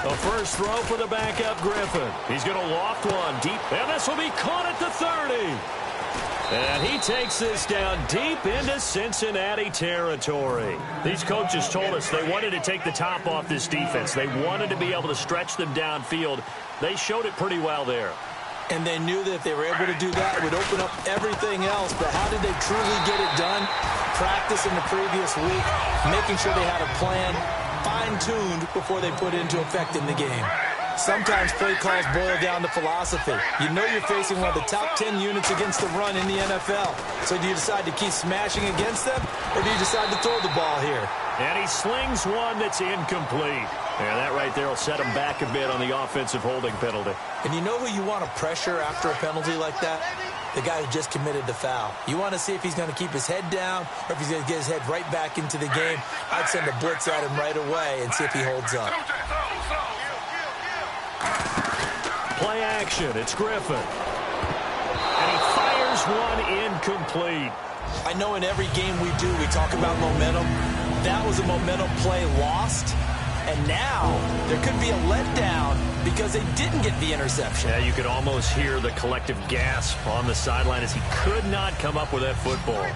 The first throw for the backup Griffin. He's going to loft one deep, and this will be caught at the 30. And he takes this down deep into Cincinnati territory. These coaches told us they wanted to take the top off this defense. They wanted to be able to stretch them downfield. They showed it pretty well there. And they knew that if they were able to do that, it would open up everything else. But how did they truly get it done? Practice in the previous week, making sure they had a plan, fine-tuned before they put it into effect in the game. Sometimes play calls boil down to philosophy. You know you're facing one of the top 10 units against the run in the NFL. So do you decide to keep smashing against them, or do you decide to throw the ball here? And he slings one that's incomplete. And that right there will set him back a bit on the offensive holding penalty. And you know who you want to pressure after a penalty like that? The guy who just committed the foul. You want to see if he's going to keep his head down or if he's going to get his head right back into the game. I'd send a blitz at him right away and see if he holds up. Play action. It's Griffin. And he fires one incomplete. I know in every game we do, we talk about momentum. That was a momentum play lost. And now there could be a letdown because they didn't get the interception. Yeah, you could almost hear the collective gasp on the sideline as he could not come up with that football.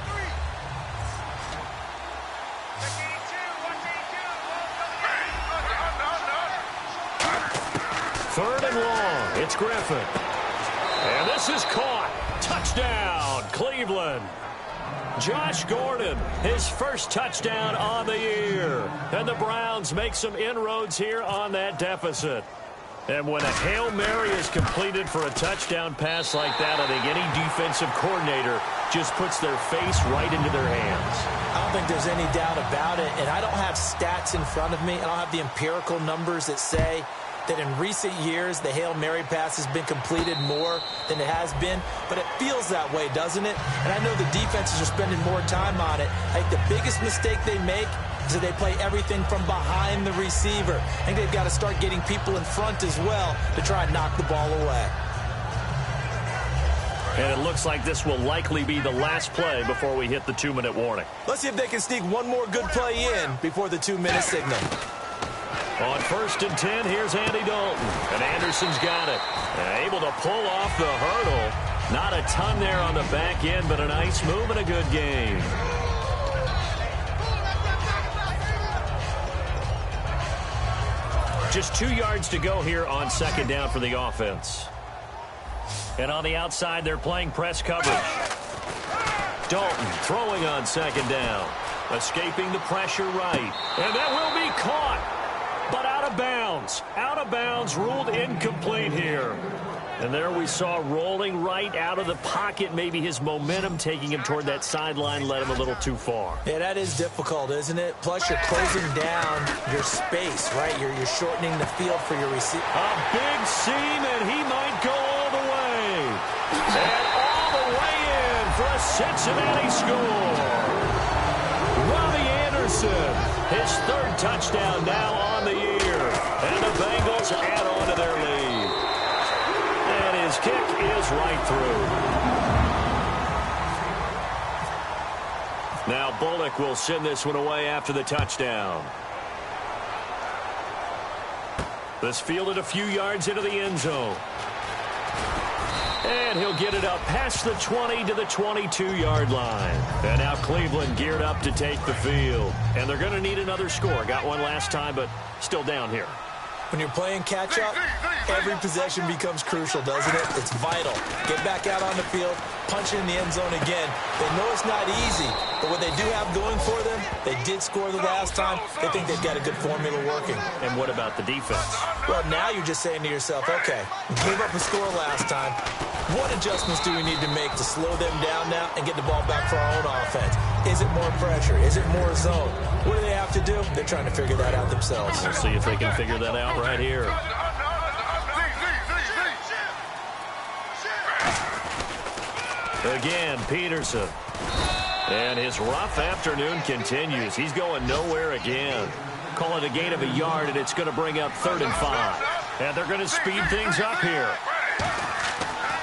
Third and long. It's Griffin. And this is caught. Touchdown, Cleveland. Josh Gordon, his first touchdown on the year. And the Browns make some inroads here on that deficit. And when a Hail Mary is completed for a touchdown pass like that, I think any defensive coordinator just puts their face right into their hands. I don't think there's any doubt about it. And I don't have stats in front of me. I don't have the empirical numbers that say that in recent years the Hail Mary pass has been completed more than it has been, but it feels that way, doesn't it? And I know the defenses are spending more time on it. I think the biggest mistake they make is that they play everything from behind the receiver. I think they've got to start getting people in front as well to try and knock the ball away. And it looks like this will likely be the last play before we hit the 2-minute warning. Let's see if they can sneak one more good play in before the 2-minute signal. On 1st and 10, here's Andy Dalton. And Anderson's got it. Able to pull off the hurdle. Not a ton there on the back end, but a nice move and a good game. Just 2 yards to go here on 2nd down for the offense. And on the outside, they're playing press coverage. Dalton throwing on 2nd down. Escaping the pressure right. And that will be caught. But out of bounds. Out of bounds, ruled incomplete here. And there we saw rolling right out of the pocket. Maybe his momentum taking him toward that sideline led him a little too far. Yeah, that is difficult, isn't it? Plus, you're closing down your space, right? You're shortening the field for your receiver. A big seam, and he might go all the way. And all the way in for a Cincinnati score. Robbie Anderson, his 3rd touchdown now on the year. And the Bengals add on to their lead. And his kick is right through. Now Bullock will send this one away after the touchdown. This fielded a few yards into the end zone. And he'll get it up past the 20 to the 22-yard line. And now Cleveland geared up to take the field. And they're going to need another score. Got one last time, but still down here. When you're playing catch-up, every possession becomes crucial, doesn't it? It's vital. Get back out on the field, punch it in the end zone again. They know it's not easy, but what they do have going for them, they did score the last time. They think they've got a good formula working. And what about the defense? Well, now you're just saying to yourself, okay, we gave up a score last time. What adjustments do we need to make to slow them down now and get the ball back for our own offense? Is it more pressure? Is it more zone? What do they have to do? They're trying to figure that out themselves. We'll see if they can figure that out right here. Again, Peterson. And his rough afternoon continues. He's going nowhere again. Call it a gain of a yard, and it's going to bring up 3rd and 5. And they're going to speed things up here.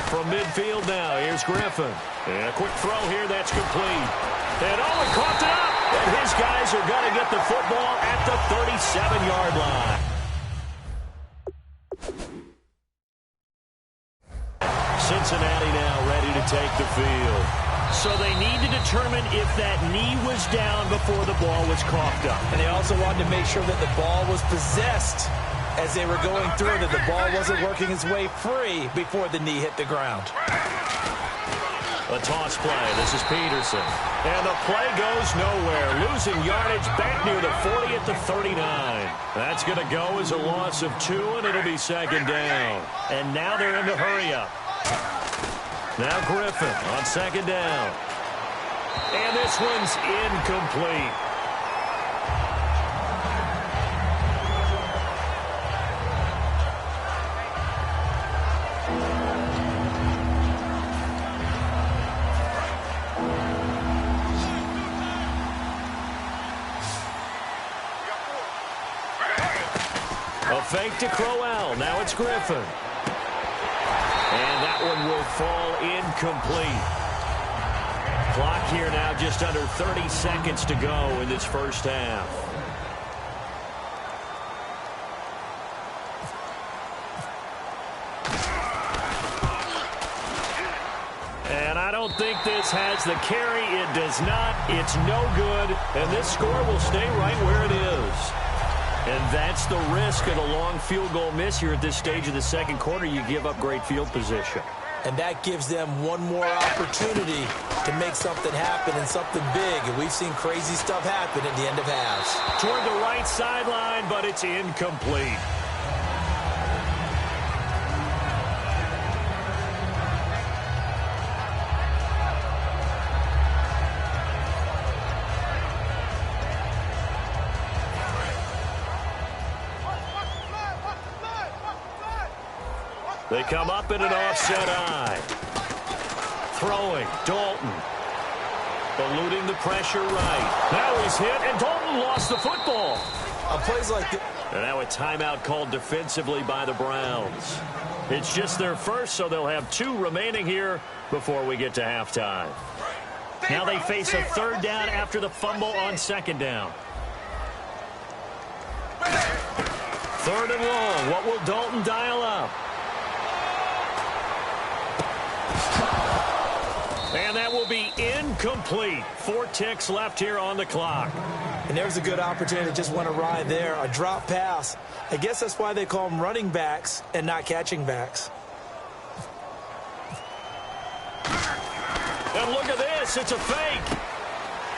From midfield now, here's Griffin. And a quick throw here, that's complete. And he caught it up. And his guys are going to get the football at the 37-yard line. Cincinnati now ready to take the field. So they need to determine if that knee was down before the ball was coughed up. And they also wanted to make sure that the ball was possessed as they were going through, that the ball wasn't working its way free before the knee hit the ground. A toss play. This is Peterson. And the play goes nowhere. Losing yardage back near the 40 at the 39. That's going to go as a loss of 2, and it'll be 2nd down. And now they're in the hurry-up. Now Griffin on 2nd down. And this one's incomplete. A fake to Crowell. Now it's Griffin. And that one will fall incomplete. Clock here now just under 30 seconds to go in this first half. And I don't think this has the carry. It does not. It's no good. And this score will stay right where it is. And that's the risk of a long field goal miss here at this stage of the second quarter. You give up great field position. And that gives them one more opportunity to make something happen and something big. And we've seen crazy stuff happen at the end of halves. Toward the right sideline, but it's incomplete. They come up in an offset eye. Throwing, Dalton. Eluding the pressure right. Now he's hit, and Dalton lost the football. On plays like this. And now a timeout called defensively by the Browns. It's just their first, so they'll have 2 remaining here before we get to halftime. Now they face a 3rd down after the fumble on 2nd down. 3rd and long. What will Dalton dial up? And that will be incomplete. 4 ticks left here on the clock. And there's a good opportunity to just went awry there. A drop pass. I guess that's why they call them running backs and not catching backs. And look at this. It's a fake.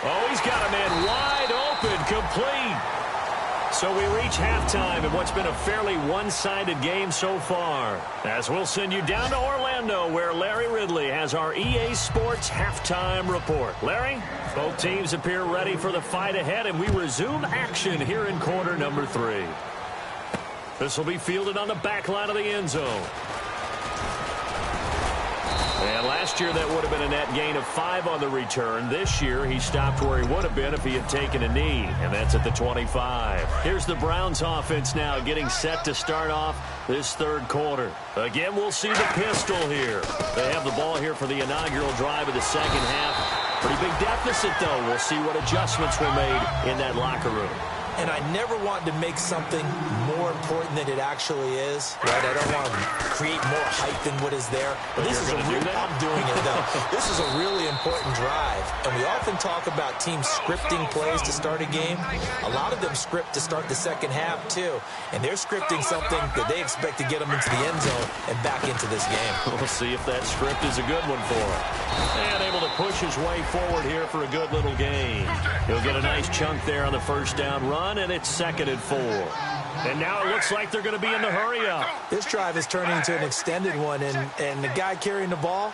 Oh, he's got a man wide open, complete. So we reach halftime in what's been a fairly one-sided game so far. As we'll send you down to Orlando, where Larry Ridley has our EA Sports halftime report. Larry, both teams appear ready for the fight ahead, and we resume action here in quarter number 3. This will be fielded on the back line of the end zone. And last year that would have been a net gain of 5 on the return. This year he stopped where he would have been if he had taken a knee, and that's at the 25. Here's the Browns offense now getting set to start off this 3rd quarter. Again, we'll see the pistol here. They have the ball here for the inaugural drive of the second half. Pretty big deficit, though. We'll see what adjustments were made in that locker room. And I never want to make something more important than it actually is, right? I don't want to create more hype than what is there. But this is a real, I'm doing it, though. This is a really important drive. And we often talk about teams scripting plays to start a game. A lot of them script to start the second half, too. And they're scripting something that they expect to get them into the end zone and back into this game. We'll see if that script is a good one for him. And able to push his way forward here for a good little gain. He'll get a nice chunk there on the first down run, and it's 2nd and 4. And now it looks like they're going to be in the hurry-up. This drive is turning into an extended one, and the guy carrying the ball,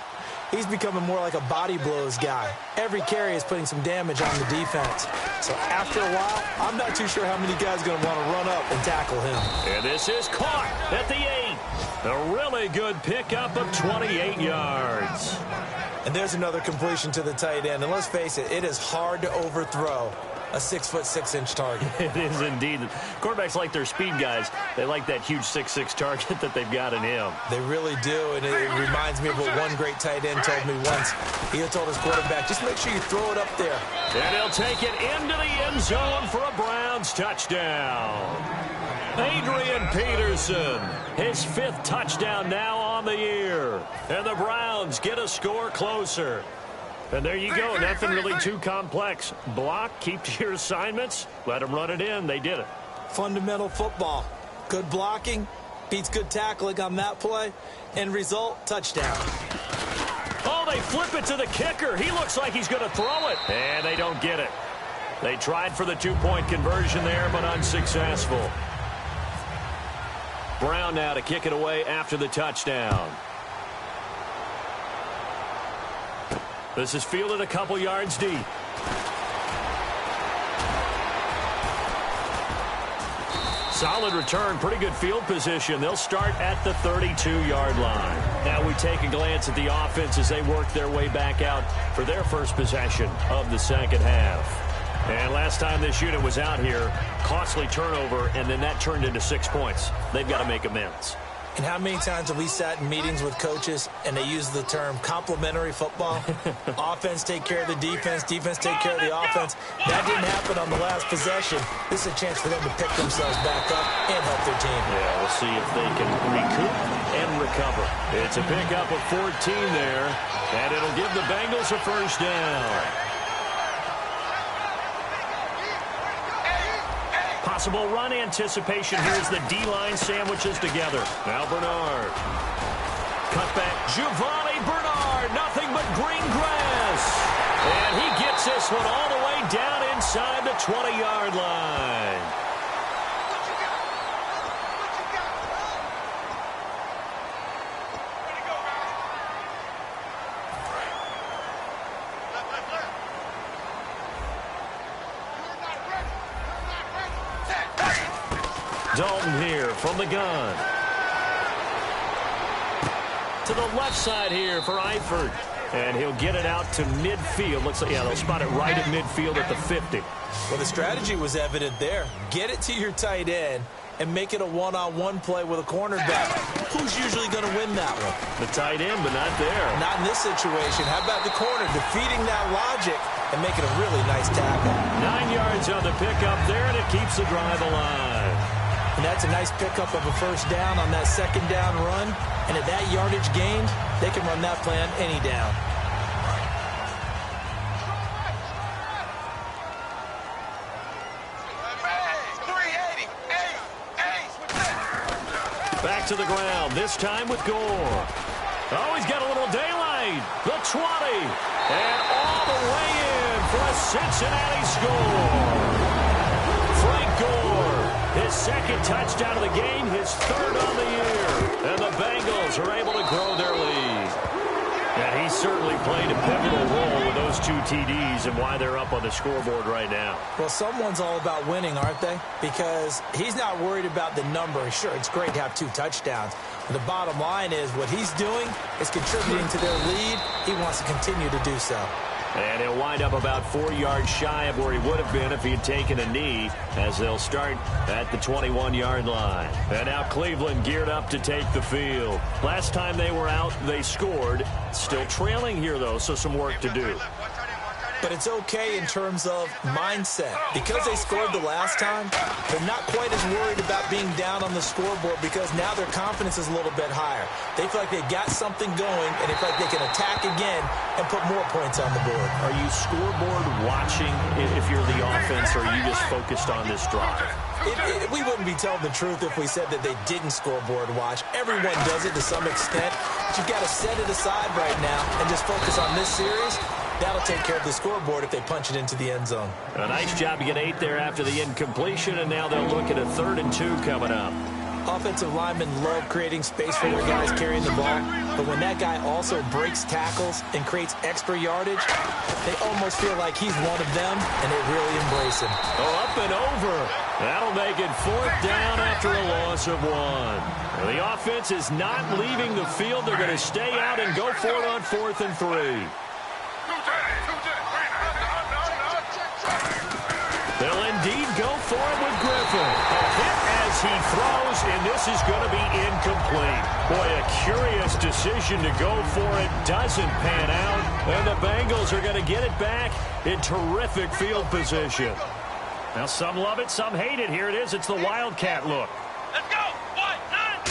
he's becoming more like a body blows guy. Every carry is putting some damage on the defense. So after a while, I'm not too sure how many guys are going to want to run up and tackle him. And this is caught at the 8. A really good pickup of 28 yards. And there's another completion to the tight end. And let's face it, it is hard to overthrow a 6'6" target. It is indeed. Quarterbacks like their speed guys. They like that huge 6'6" target that they've got in him. They really do, and it reminds me of what one great tight end told me once. He told his quarterback, just make sure you throw it up there. And he'll take it into the end zone for a Browns touchdown. Adrian Peterson, his 5th touchdown now on the year. And the Browns get a score closer. And there you go. Nothing really too complex. Block, keep to your assignments, let them run it in. They did it. Fundamental football. Good blocking, beats good tackling on that play. End result, touchdown. Oh, they flip it to the kicker. He looks like he's going to throw it. And they don't get it. They tried for the 2-point conversion there, but unsuccessful. Brown now to kick it away after the touchdown. This is fielded a couple yards deep. Solid return, pretty good field position. They'll start at the 32-yard line. Now we take a glance at the offense as they work their way back out for their first possession of the second half. And last time this unit was out here, costly turnover, and then that turned into 6 points. They've got to make amends. And how many times have we sat in meetings with coaches and they use the term complementary football? Offense take care of the defense, defense take care of the offense. That didn't happen on the last possession. This is a chance for them to pick themselves back up and help their team. Yeah, we'll see if they can recoup and recover. It's a pickup of 14 there, and it'll give the Bengals a first down. Possible run anticipation. Here's the D-line sandwiches together. Now Bernard. Cutback. Giovanni Bernard. Nothing but green grass. And he gets this one all the way down inside the 20-yard line. Dalton here from the gun. To the left side here for Eifert. And he'll get it out to midfield. Looks like, yeah, they'll spot it right at midfield at the 50. Well, the strategy was evident there. Get it to your tight end and make it a one-on-one play with a cornerback. Who's usually going to win that one? The tight end, but not there. Not in this situation. How about the corner defeating that logic and making a really nice tackle? 9 yards on the pickup there, and it keeps the drive alive. And that's a nice pickup of a first down on that second down run. And at that yardage gained, they can run that play on any down. Back to the ground, this time with Gore. Oh, he's got a little daylight. The 20. And all the way in for a Cincinnati score. Frank Gore, his second touchdown of the game, his third on the year. And the Bengals are able to grow their lead. And he certainly played a pivotal role with those 2 TDs and why they're up on the scoreboard right now. Well, someone's all about winning, aren't they? Because he's not worried about the number. Sure, it's great to have 2 touchdowns. But the bottom line is what he's doing is contributing to their lead. He wants to continue to do so. And he'll wind up about 4 yards shy of where he would have been if he had taken a knee, as they'll start at the 21-yard line. And now Cleveland geared up to take the field. Last time they were out, they scored. Still trailing here, though, so some work to do. but it's okay in terms of mindset. Because they scored the last time, they're not quite as worried about being down on the scoreboard because now their confidence is a little bit higher. They feel like they got something going, and they feel like they can attack again and put more points on the board. Are you scoreboard watching if you're the offense, or are you just focused on this drive? We wouldn't be telling the truth if we said that they didn't scoreboard watch. Everyone does it to some extent. But you've got to set it aside right now and just focus on this series. That'll take care of the scoreboard if they punch it into the end zone. A nice job to get 8 there after the incompletion, and now they'll look at a 3rd and 2 coming up. Offensive linemen love creating space for their guys carrying the ball, but when that guy also breaks tackles and creates extra yardage, they almost feel like he's one of them, and they really embrace him. Oh, up and over. That'll make it 4th down after a loss of 1. The offense is not leaving the field. They're going to stay out and go for it on 4th and 3. They'll indeed go for it with Griffin. A hit as he throws, and this is going to be incomplete. Boy, a curious decision to go for it. Doesn't pan out, and the Bengals are going to get it back in terrific field position. Now, some love it, some hate it. Here it is. It's the Wildcat look. Let's go. 1, 9,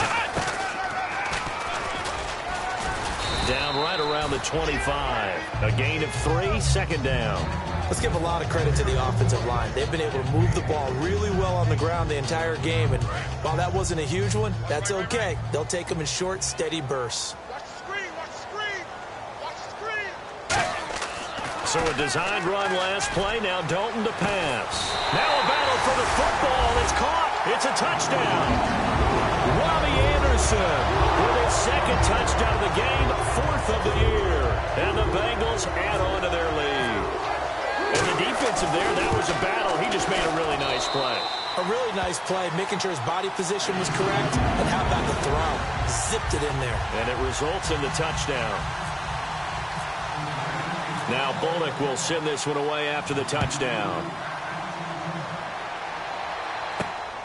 Down right around the 25. A gain of 3, 2nd down. Let's give a lot of credit to the offensive line. They've been able to move the ball really well on the ground the entire game, and while that wasn't a huge one, that's okay. They'll take them in short, steady bursts. watch the screen, watch the screen, watch the screen. So a designed run last play. Now Dalton to pass. Now a battle for the football. It's caught. It's a touchdown. Robbie Anderson with his 2nd touchdown of the game, 4th of the year. And the Bengals add on to their lead. And the defensive there, that was a battle. He just made a really nice play. A really nice play, making sure his body position was correct. And how about the throw? Zipped it in there. And it results in the touchdown. Now Bullock will send this one away after the touchdown.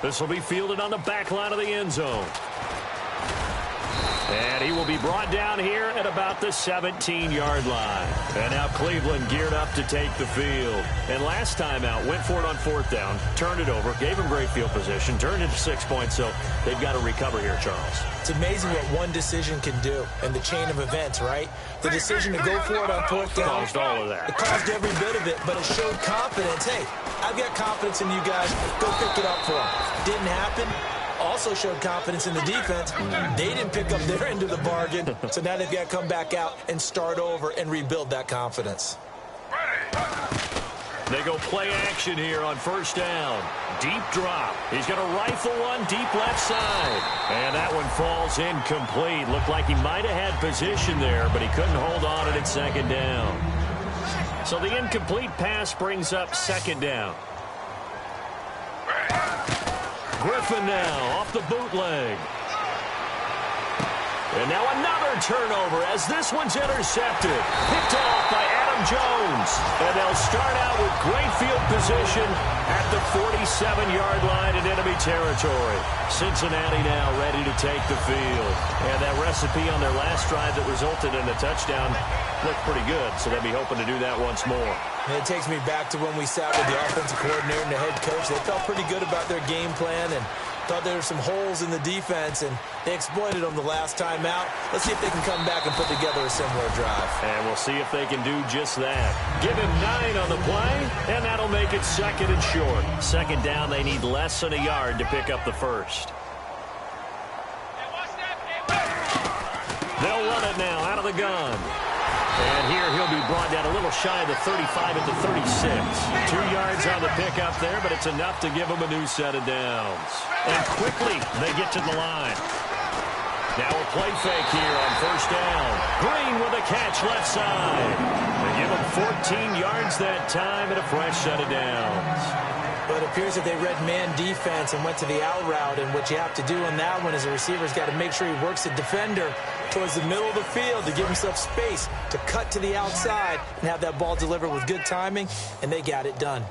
This will be fielded on the back line of the end zone. And he will be brought down here at about the 17-yard line. And now Cleveland geared up to take the field. And last time out, went for it on 4th down, turned it over, gave him great field position, turned it to 6 points, so they've got to recover here, Charles. It's amazing what one decision can do in the chain of events, right? The decision to go for it on 4th down. Caused all of that. It caused every bit of it, but it showed confidence. Hey, I've got confidence in you guys. Go pick it up for them. Didn't happen. Also showed confidence in the defense. They didn't pick up their end of the bargain, so now they've got to come back out and start over and rebuild that confidence. They go play action here on 1st down. Deep drop. He's going to rifle one deep left side. And that one falls incomplete. Looked like he might have had position there, but he couldn't hold on it at 2nd down. So the incomplete pass brings up 2nd down. Griffin now off the bootleg. And now another turnover as this one's intercepted. Picked off by Adam Jones. And they'll start out with great field position at the 47-yard line in enemy territory. Cincinnati now ready to take the field. And that recipe on their last drive that resulted in a touchdown looked pretty good, so they'll be hoping to do that once more. And it takes me back to when we sat with the offensive coordinator and the head coach. They felt pretty good about their game plan and thought there were some holes in the defense, and they exploited them the last time out. Let's see if they can come back and put together a similar drive. And we'll see if they can do just that. Give him 9 on the play, and that'll make it 2nd and short. 2nd down, they need less than a yard to pick up the 1st. They'll run it now out of the gun. And here he'll be brought down a little shy of the 35 at the 36. 2 yards on the pickup there, but it's enough to give him a new set of downs. And quickly they get to the line. Now a play fake here on 1st down. Green with a catch left side. They give him 14 yards that time and a fresh set of downs. But it appears that they read man defense and went to the out route, and what you have to do on that one is the receiver's got to make sure he works the defender towards the middle of the field to give himself space to cut to the outside and have that ball delivered with good timing, and they got it done.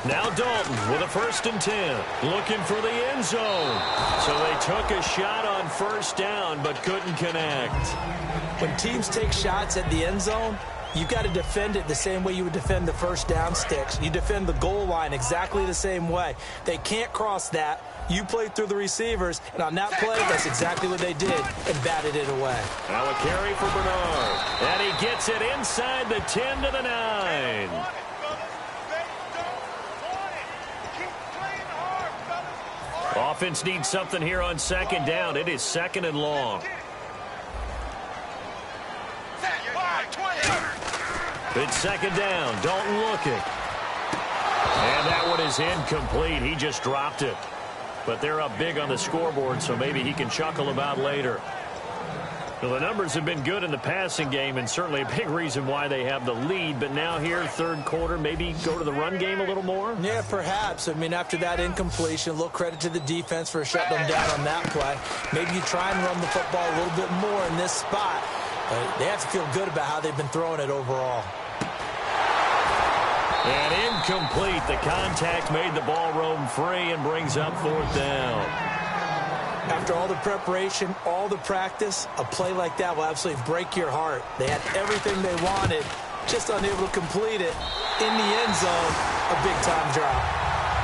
Now Dalton with a 1st and 10. Looking for the end zone. So they took a shot on 1st down but couldn't connect. When teams take shots at the end zone, you've got to defend it the same way you would defend the 1st down sticks. You defend the goal line exactly the same way. They can't cross that. You play through the receivers, and on that play, that's exactly what they did and batted it away. Now a carry for Bernard. And he gets it inside the 10 to the 9. Offense needs something here on 2nd down. It is 2nd and long. It's 2nd down. Dalton looking. And that one is incomplete. He just dropped it. But they're up big on the scoreboard, so maybe he can chuckle about later. Well, the numbers have been good in the passing game, and certainly a big reason why they have the lead. But now here, 3rd quarter, maybe go to the run game a little more? Yeah, perhaps. I mean, after that incompletion, a little credit to the defense for shutting them down on that play. Maybe you try and run the football a little bit more in this spot. But they have to feel good about how they've been throwing it overall. And incomplete. The contact made the ball roam free and brings up 4th down. After all the preparation, all the practice, a play like that will absolutely break your heart. They had everything they wanted, just unable to complete it. In the end zone, a big-time drop.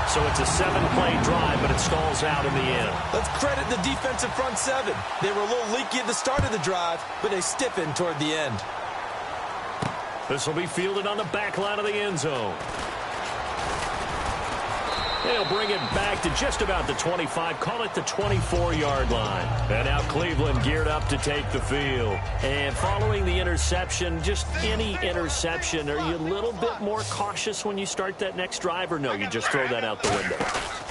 So it's a 7-play drive, but it stalls out in the end. Let's credit the defensive front 7. They were a little leaky at the start of the drive, but they stiffened toward the end. This will be fielded on the back line of the end zone. They'll bring it back to just about the 25, call it the 24-yard line. And now Cleveland geared up to take the field. And following the interception, just any interception, are you a little bit more cautious when you start that next drive, or no, you just throw that out the window?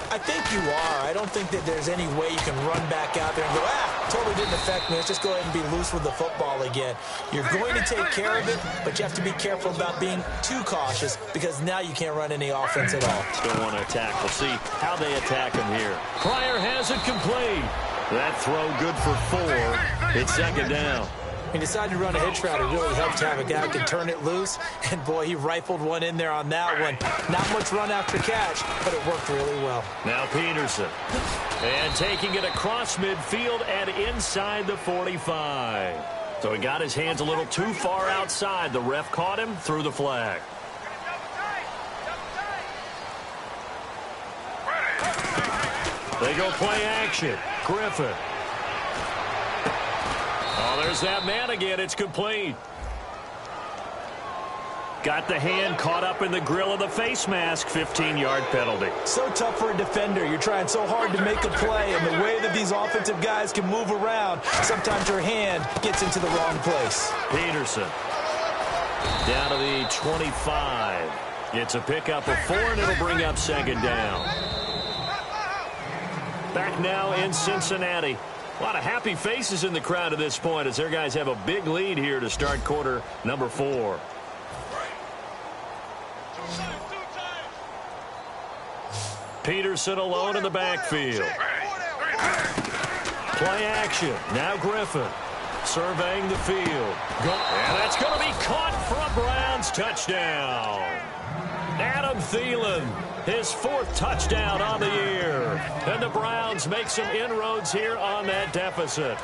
I think you are. I don't think that there's any way you can run back out there and go, totally didn't affect me. Let's just go ahead and be loose with the football again. You're going to take care of it, but you have to be careful about being too cautious because now you can't run any offense at all. Still want to attack. We'll see how they attack him here. Pryor has it complete. That throw good for 4. It's 2nd down. He decided to run a hitch route. It really helped to have a guy who can turn it loose. And, boy, he rifled one in there on that one. Not much run after catch, but it worked really well. Now Peterson. And taking it across midfield and inside the 45. So he got his hands a little too far outside. The ref caught him, threw the flag. They go play action. Griffin. Oh, there's that man again. It's complete. Got the hand caught up in the grill of the face mask. 15-yard penalty. So tough for a defender. You're trying so hard to make a play, and the way that these offensive guys can move around, sometimes your hand gets into the wrong place. Peterson. Down to the 25. It's a pickup of 4, and it'll bring up 2nd down. Back now in Cincinnati. A lot of happy faces in the crowd at this point as their guys have a big lead here to start quarter number 4. Peterson alone in the backfield. Play action. Now Griffin surveying the field. And that's going to be caught for a Browns touchdown. Adam Thielen, his 4th touchdown on the year. And the Browns make some inroads here on that deficit.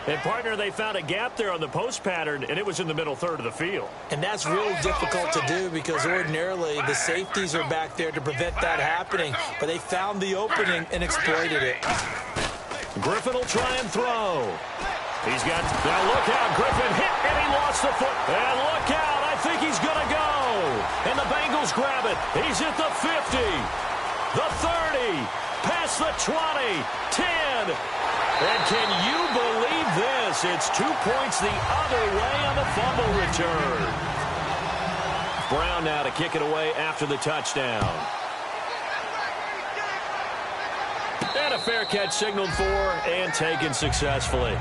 And, partner, they found a gap there on the post pattern, and it was in the middle third of the field. And that's real difficult to do because ordinarily the safeties are back there to prevent that happening. But they found the opening and exploited it. Griffin will try and throw. He's got, now look out, Griffin hit, and he lost the foot. And look out, I think he's going to go. And the Bengals grab it. He's at the 50, the 30, past the 20, 10. And can you believe this? It's 2 points the other way on the fumble return. Brown now to kick it away after the touchdown. And a fair catch signaled for and taken successfully.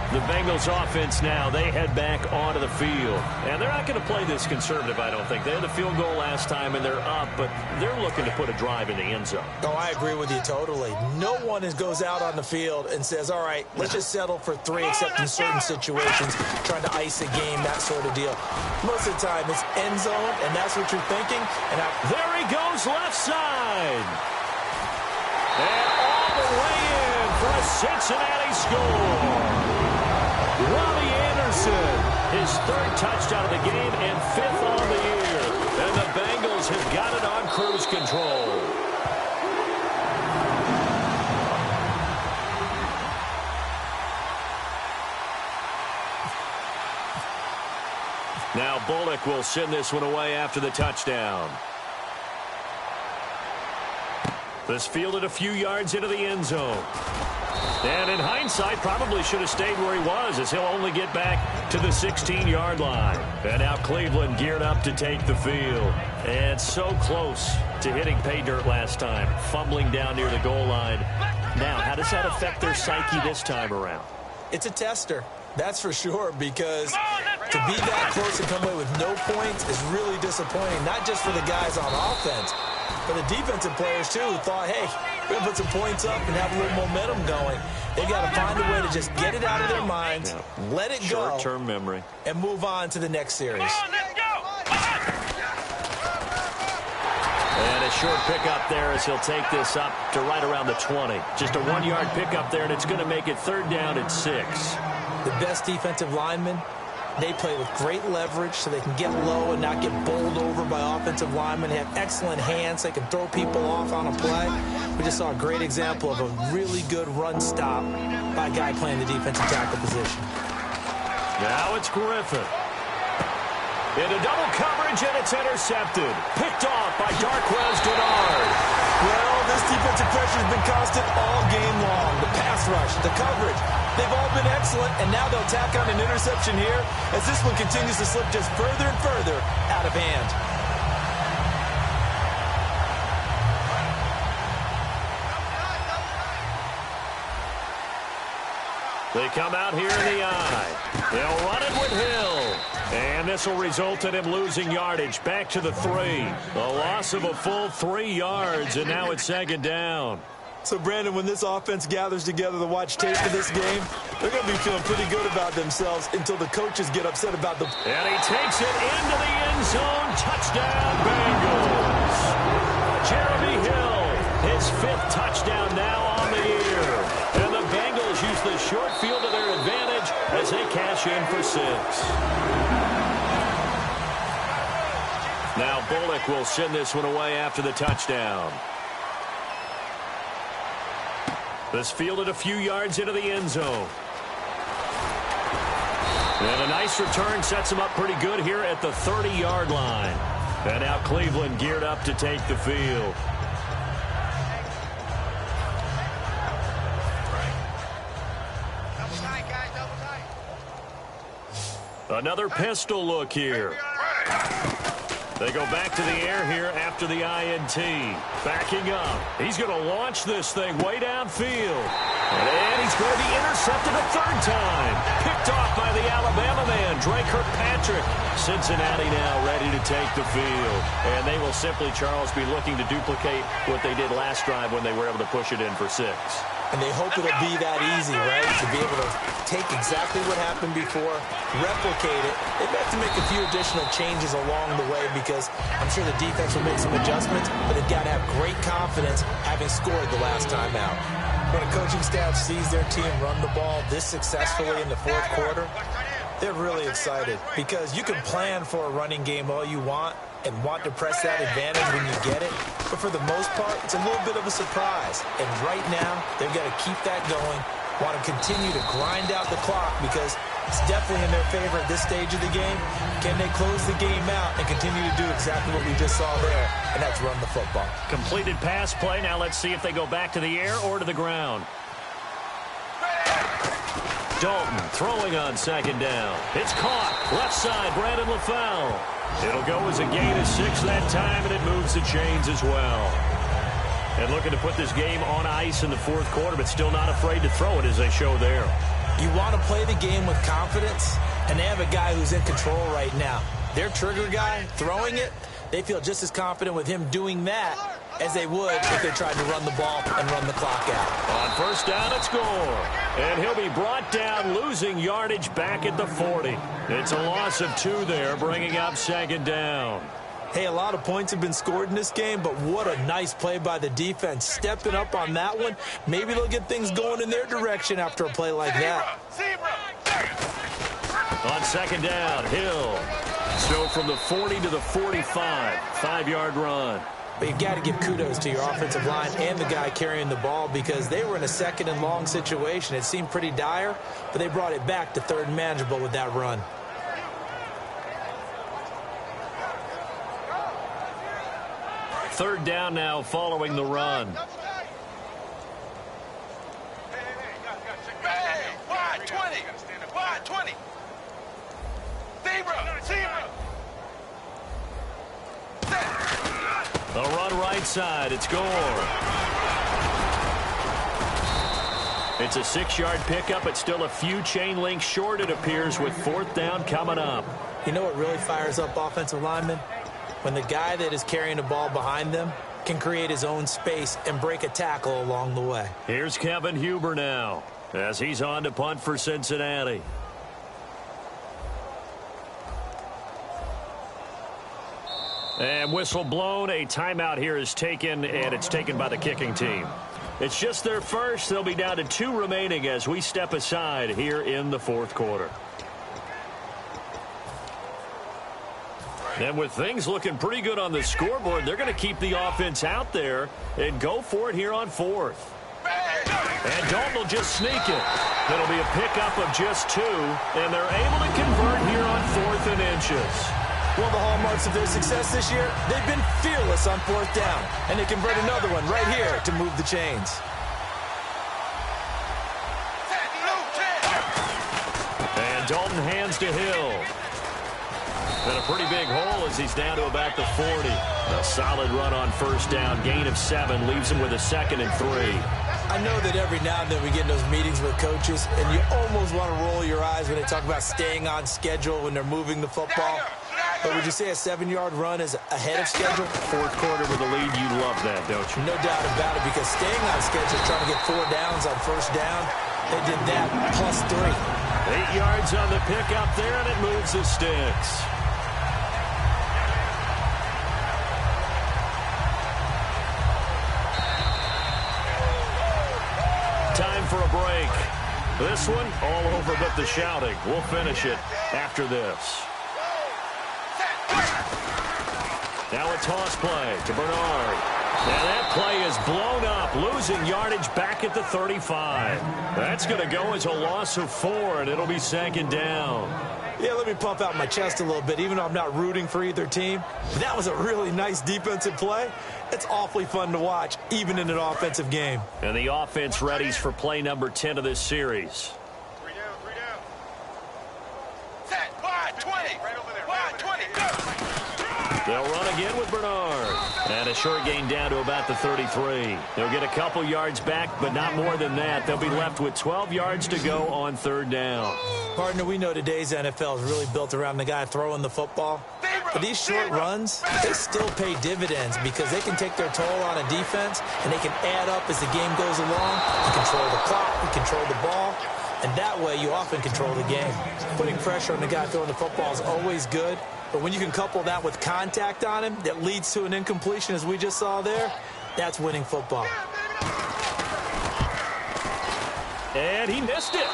The Bengals offense now, they head back onto the field. And they're not going to play this conservative, I don't think. They had the field goal last time, and they're up, but they're looking to put a drive in the end zone. Oh, I agree with you totally. No one goes out on the field and says, all right, let's just settle for 3, except in certain situations, trying to ice a game, that sort of deal. Most of the time, it's end zone, and that's what you're thinking. And there he goes, left side. And all the way in for a Cincinnati score. Robbie Anderson, his 3rd touchdown of the game and 5th on the year. And the Bengals have got it on cruise control. Now Bullock will send this one away after the touchdown. This fielded a few yards into the end zone. And in hindsight, probably should have stayed where he was, as he'll only get back to the 16-yard line. And now Cleveland geared up to take the field. And so close to hitting pay dirt last time, fumbling down near the goal line. Now, how does that affect their psyche this time around? It's a tester, that's for sure, because to be that close and come away with no points is really disappointing, not just for the guys on offense, but the defensive players, too, who thought, hey, we're going to put some points up and have a little momentum going. They've got to find a way to just get it out of their minds, let it go, short-term memory, and move on to the next series. And a short pickup there as he'll take this up to right around the 20. Just a 1-yard pickup there, and it's going to make it 3rd down and 6. The best defensive linemen, they play with great leverage so they can get low and not get bowled over by offensive linemen. They have excellent hands. They can throw people off on a play. We just saw a great example of a really good run stop by a guy playing the defensive tackle position. Now it's Griffin. Into double coverage, and it's intercepted. Picked off by Darquez Dennard. Well, this defensive pressure has been constant all game long. The pass rush, the coverage, they've all been excellent, and now they'll tack on an interception here as this one continues to slip just further and further out of hand. They come out here in the eye. They'll run it with Hill. And this will result in him losing yardage back to the 3. A loss of a full 3 yards, and now it's 2nd down. So, Brandon, when this offense gathers together to watch tape of this game, they're going to be feeling pretty good about themselves until the coaches get upset about the... And he takes it into the end zone. Touchdown, Bengals. Jeremy Hill, his 5th touchdown now on the year. And the Bengals use the short field to their advantage as they cash in for 6. Now Bullock will send this one away after the touchdown. This fielded a few yards into the end zone. And a nice return sets him up pretty good here at the 30-yard line. And now Cleveland geared up to take the field. Another pistol look here. They go back to the air here after the INT. Backing up. He's going to launch this thing way downfield. And he's going to be intercepted a 3rd time. Picked off by the Alabama man, Dre Kirkpatrick. Cincinnati now ready to take the field. And they will simply, Charles, be looking to duplicate what they did last drive when they were able to push it in for 6. And they hope it'll be that easy, right? To be able to take exactly what happened before, replicate it. They've got to make a few additional changes along the way because I'm sure the defense will make some adjustments, but they've got to have great confidence having scored the last time out. When a coaching staff sees their team run the ball this successfully in the 4th quarter, they're really excited because you can plan for a running game all you want and want to press that advantage when you get it. But for the most part, it's a little bit of a surprise. And right now, they've got to keep that going, want to continue to grind out the clock because it's definitely in their favor at this stage of the game. Can they close the game out and continue to do exactly what we just saw there, and that's run the football. Completed pass play. Now let's see if they go back to the air or to the ground. Dalton throwing on 2nd down. It's caught. Left side, Brandon LaFell. It'll go as a gain of 6 that time, and it moves the chains as well. And looking to put this game on ice in the 4th quarter, but still not afraid to throw it as they show there. You want to play the game with confidence, and they have a guy who's in control right now. Their trigger guy throwing it, they feel just as confident with him doing that as they would if they tried to run the ball and run the clock out. On first down, it's Gore. And he'll be brought down, losing yardage back at the 40. It's a loss of 2 there, bringing up second down. Hey, a lot of points have been scored in this game, but what a nice play by the defense. Stepping up on that one, maybe they'll get things going in their direction after a play like that. On second down, Hill. So from the 40 to the 45, 5-yard run. But you got to give kudos to your offensive line and the guy carrying the ball because they were in a second and long situation. It seemed pretty dire, but they brought it back to third and manageable with that run. Third down now following the run. Wide 20. Wide 20. Zebra. The run right side. It's Gore. It's a 6-yard pickup. It's still a few chain links short, it appears, with fourth down coming up. You know what really fires up offensive linemen? When the guy that is carrying the ball behind them can create his own space and break a tackle along the way. Here's Kevin Huber now as he's on to punt for Cincinnati. And whistle blown. A timeout here is taken, and it's taken by the kicking team. It's just their first. They'll be down to 2 remaining as we step aside here in the fourth quarter. And with things looking pretty good on the scoreboard, they're going to keep the offense out there and go for it here on fourth. And Dalton will just sneak it. It'll be a pickup of just 2, and they're able to convert here on 4th and inches. One of the hallmarks of their success this year, they've been fearless on fourth down, and they convert another one right here to move the chains. And Dalton hands to Hill. And a pretty big hole as he's down to about the 40. A solid run on first down. Gain of 7 leaves him with a 2nd and 3. I know that every now and then we get in those meetings with coaches, and you almost want to roll your eyes when they talk about staying on schedule when they're moving the football. But would you say a 7-yard run is ahead of schedule? Fourth quarter with a lead, you love that, don't you? No doubt about it, because staying on schedule, trying to get 4 downs on first down, they did that plus 3. 8 yards on the pickup there, and it moves the sticks. Time for a break. This one, all over but the shouting. We'll finish it after this. Now a toss play to Bernard. And that play is blown up, losing yardage back at the 35. That's going to go as a loss of 4, and it'll be second down. Yeah, let me pump out my chest a little bit, even though I'm not rooting for either team. That was a really nice defensive play. It's awfully fun to watch, even in an offensive game. And the offense readies for play number 10 of this series. 3 down. Set. Wide 20. Wide 20. Go. They'll run again with Bernard. And a short gain down to about the 33. They'll get a couple yards back, but not more than that. They'll be left with 12 yards to go on third down. Partner, we know today's NFL is really built around the guy throwing the football. But these short runs, they still pay dividends because they can take their toll on a defense, and they can add up as the game goes along. You control the clock, you control the ball, and that way you often control the game. Putting pressure on the guy throwing the football is always good, but when you can couple that with contact on him that leads to an incompletion, as we just saw there, that's winning football. And he missed it.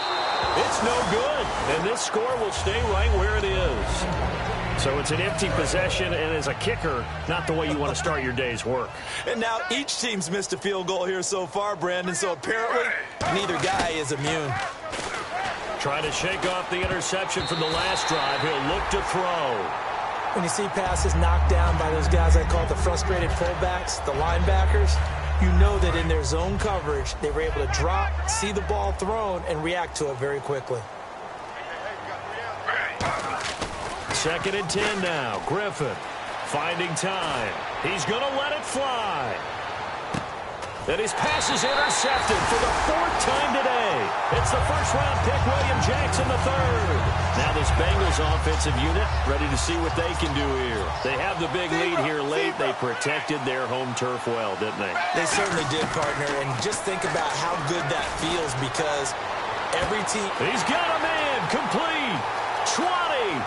It's no good. And this score will stay right where it is. So it's an empty possession, and as a kicker, not the way you want to start your day's work. And now each team's missed a field goal here so far, Brandon, so apparently neither guy is immune. Trying to shake off the interception from the last drive. He'll look to throw. When you see passes knocked down by those guys I call the frustrated fullbacks, the linebackers, you know that in their zone coverage, they were able to drop, see the ball thrown, and react to it very quickly. 2nd and 10 now. Griffin finding time. He's going to let it fly. And his pass is intercepted for the 4th time today. It's the first-round pick, William Jackson III. Now this Bengals offensive unit ready to see what they can do here. They have the big lead here late. They protected their home turf well, didn't they? They certainly did, partner. And just think about how good that feels because every team... He's got a man. Complete. 20.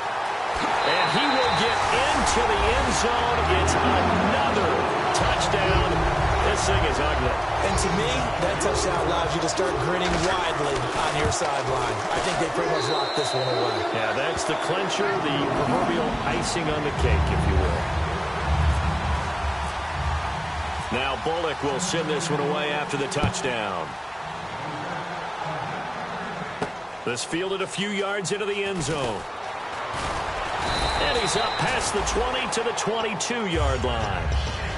And he will get into the end zone. It's another touchdown. This thing is ugly. And to me, that touchdown allows you to start grinning widely on your sideline. I think they pretty much locked this one away. Yeah, that's the clincher, the proverbial icing on the cake, if you will. Now Bullock will send this one away after the touchdown. This fielded a few yards into the end zone. And he's up past the 20 to the 22-yard line.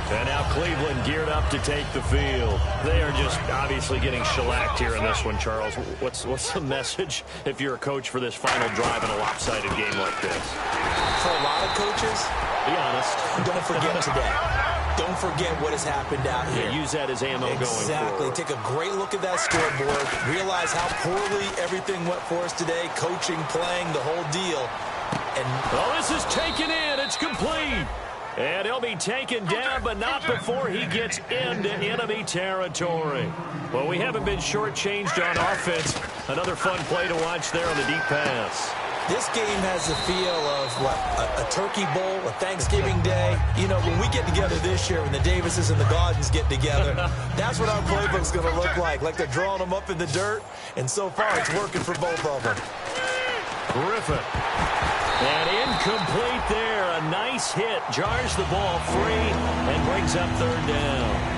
And now Cleveland geared up to take the field. They are just obviously getting shellacked here in this one, Charles. What's the message if you're a coach for this final drive in a lopsided game like this? For a lot of coaches, be honest. Don't forget today. Don't forget what has happened out here. Yeah, use that as ammo going forward. Exactly. Take a great look at that scoreboard. Realize how poorly everything went for us today. Coaching, playing, the whole deal. And this is taken in. It's complete. And he'll be taken down, but not before he gets into enemy territory. Well, we haven't been shortchanged on offense. Another fun play to watch there on the deep pass. This game has the feel of, a Turkey Bowl, a Thanksgiving Day. You know, when we get together this year, when the Davises and the Gaudens get together, that's what our playbook's going to look like they're drawing them up in the dirt. And so far, it's working for both of them. Griffin. And incomplete there. A nice hit. Jars the ball free and brings up 3rd down.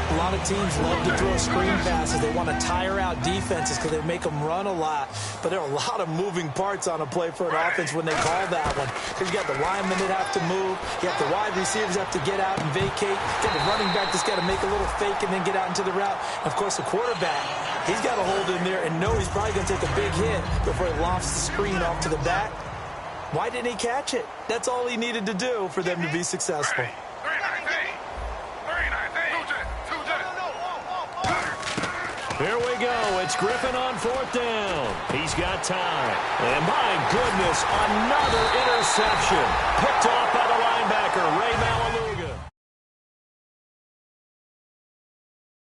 A lot of teams love to throw screen passes. They want to tire out defenses because they make them run a lot. But there are a lot of moving parts on a play for an offense when they call that one. Because you got the linemen that have to move. You have the wide receivers that have to get out and vacate. You got the running back that's got to make a little fake and then get out into the route. And of course, the quarterback, he's got to hold in there and know he's probably going to take a big hit before he lofts the screen off to the back. Why didn't he catch it? That's all he needed to do for them to be successful. Here we go. It's Griffin on 4th down. He's got time. And my goodness, another interception. Picked off by the linebacker, Ray Mallalieu.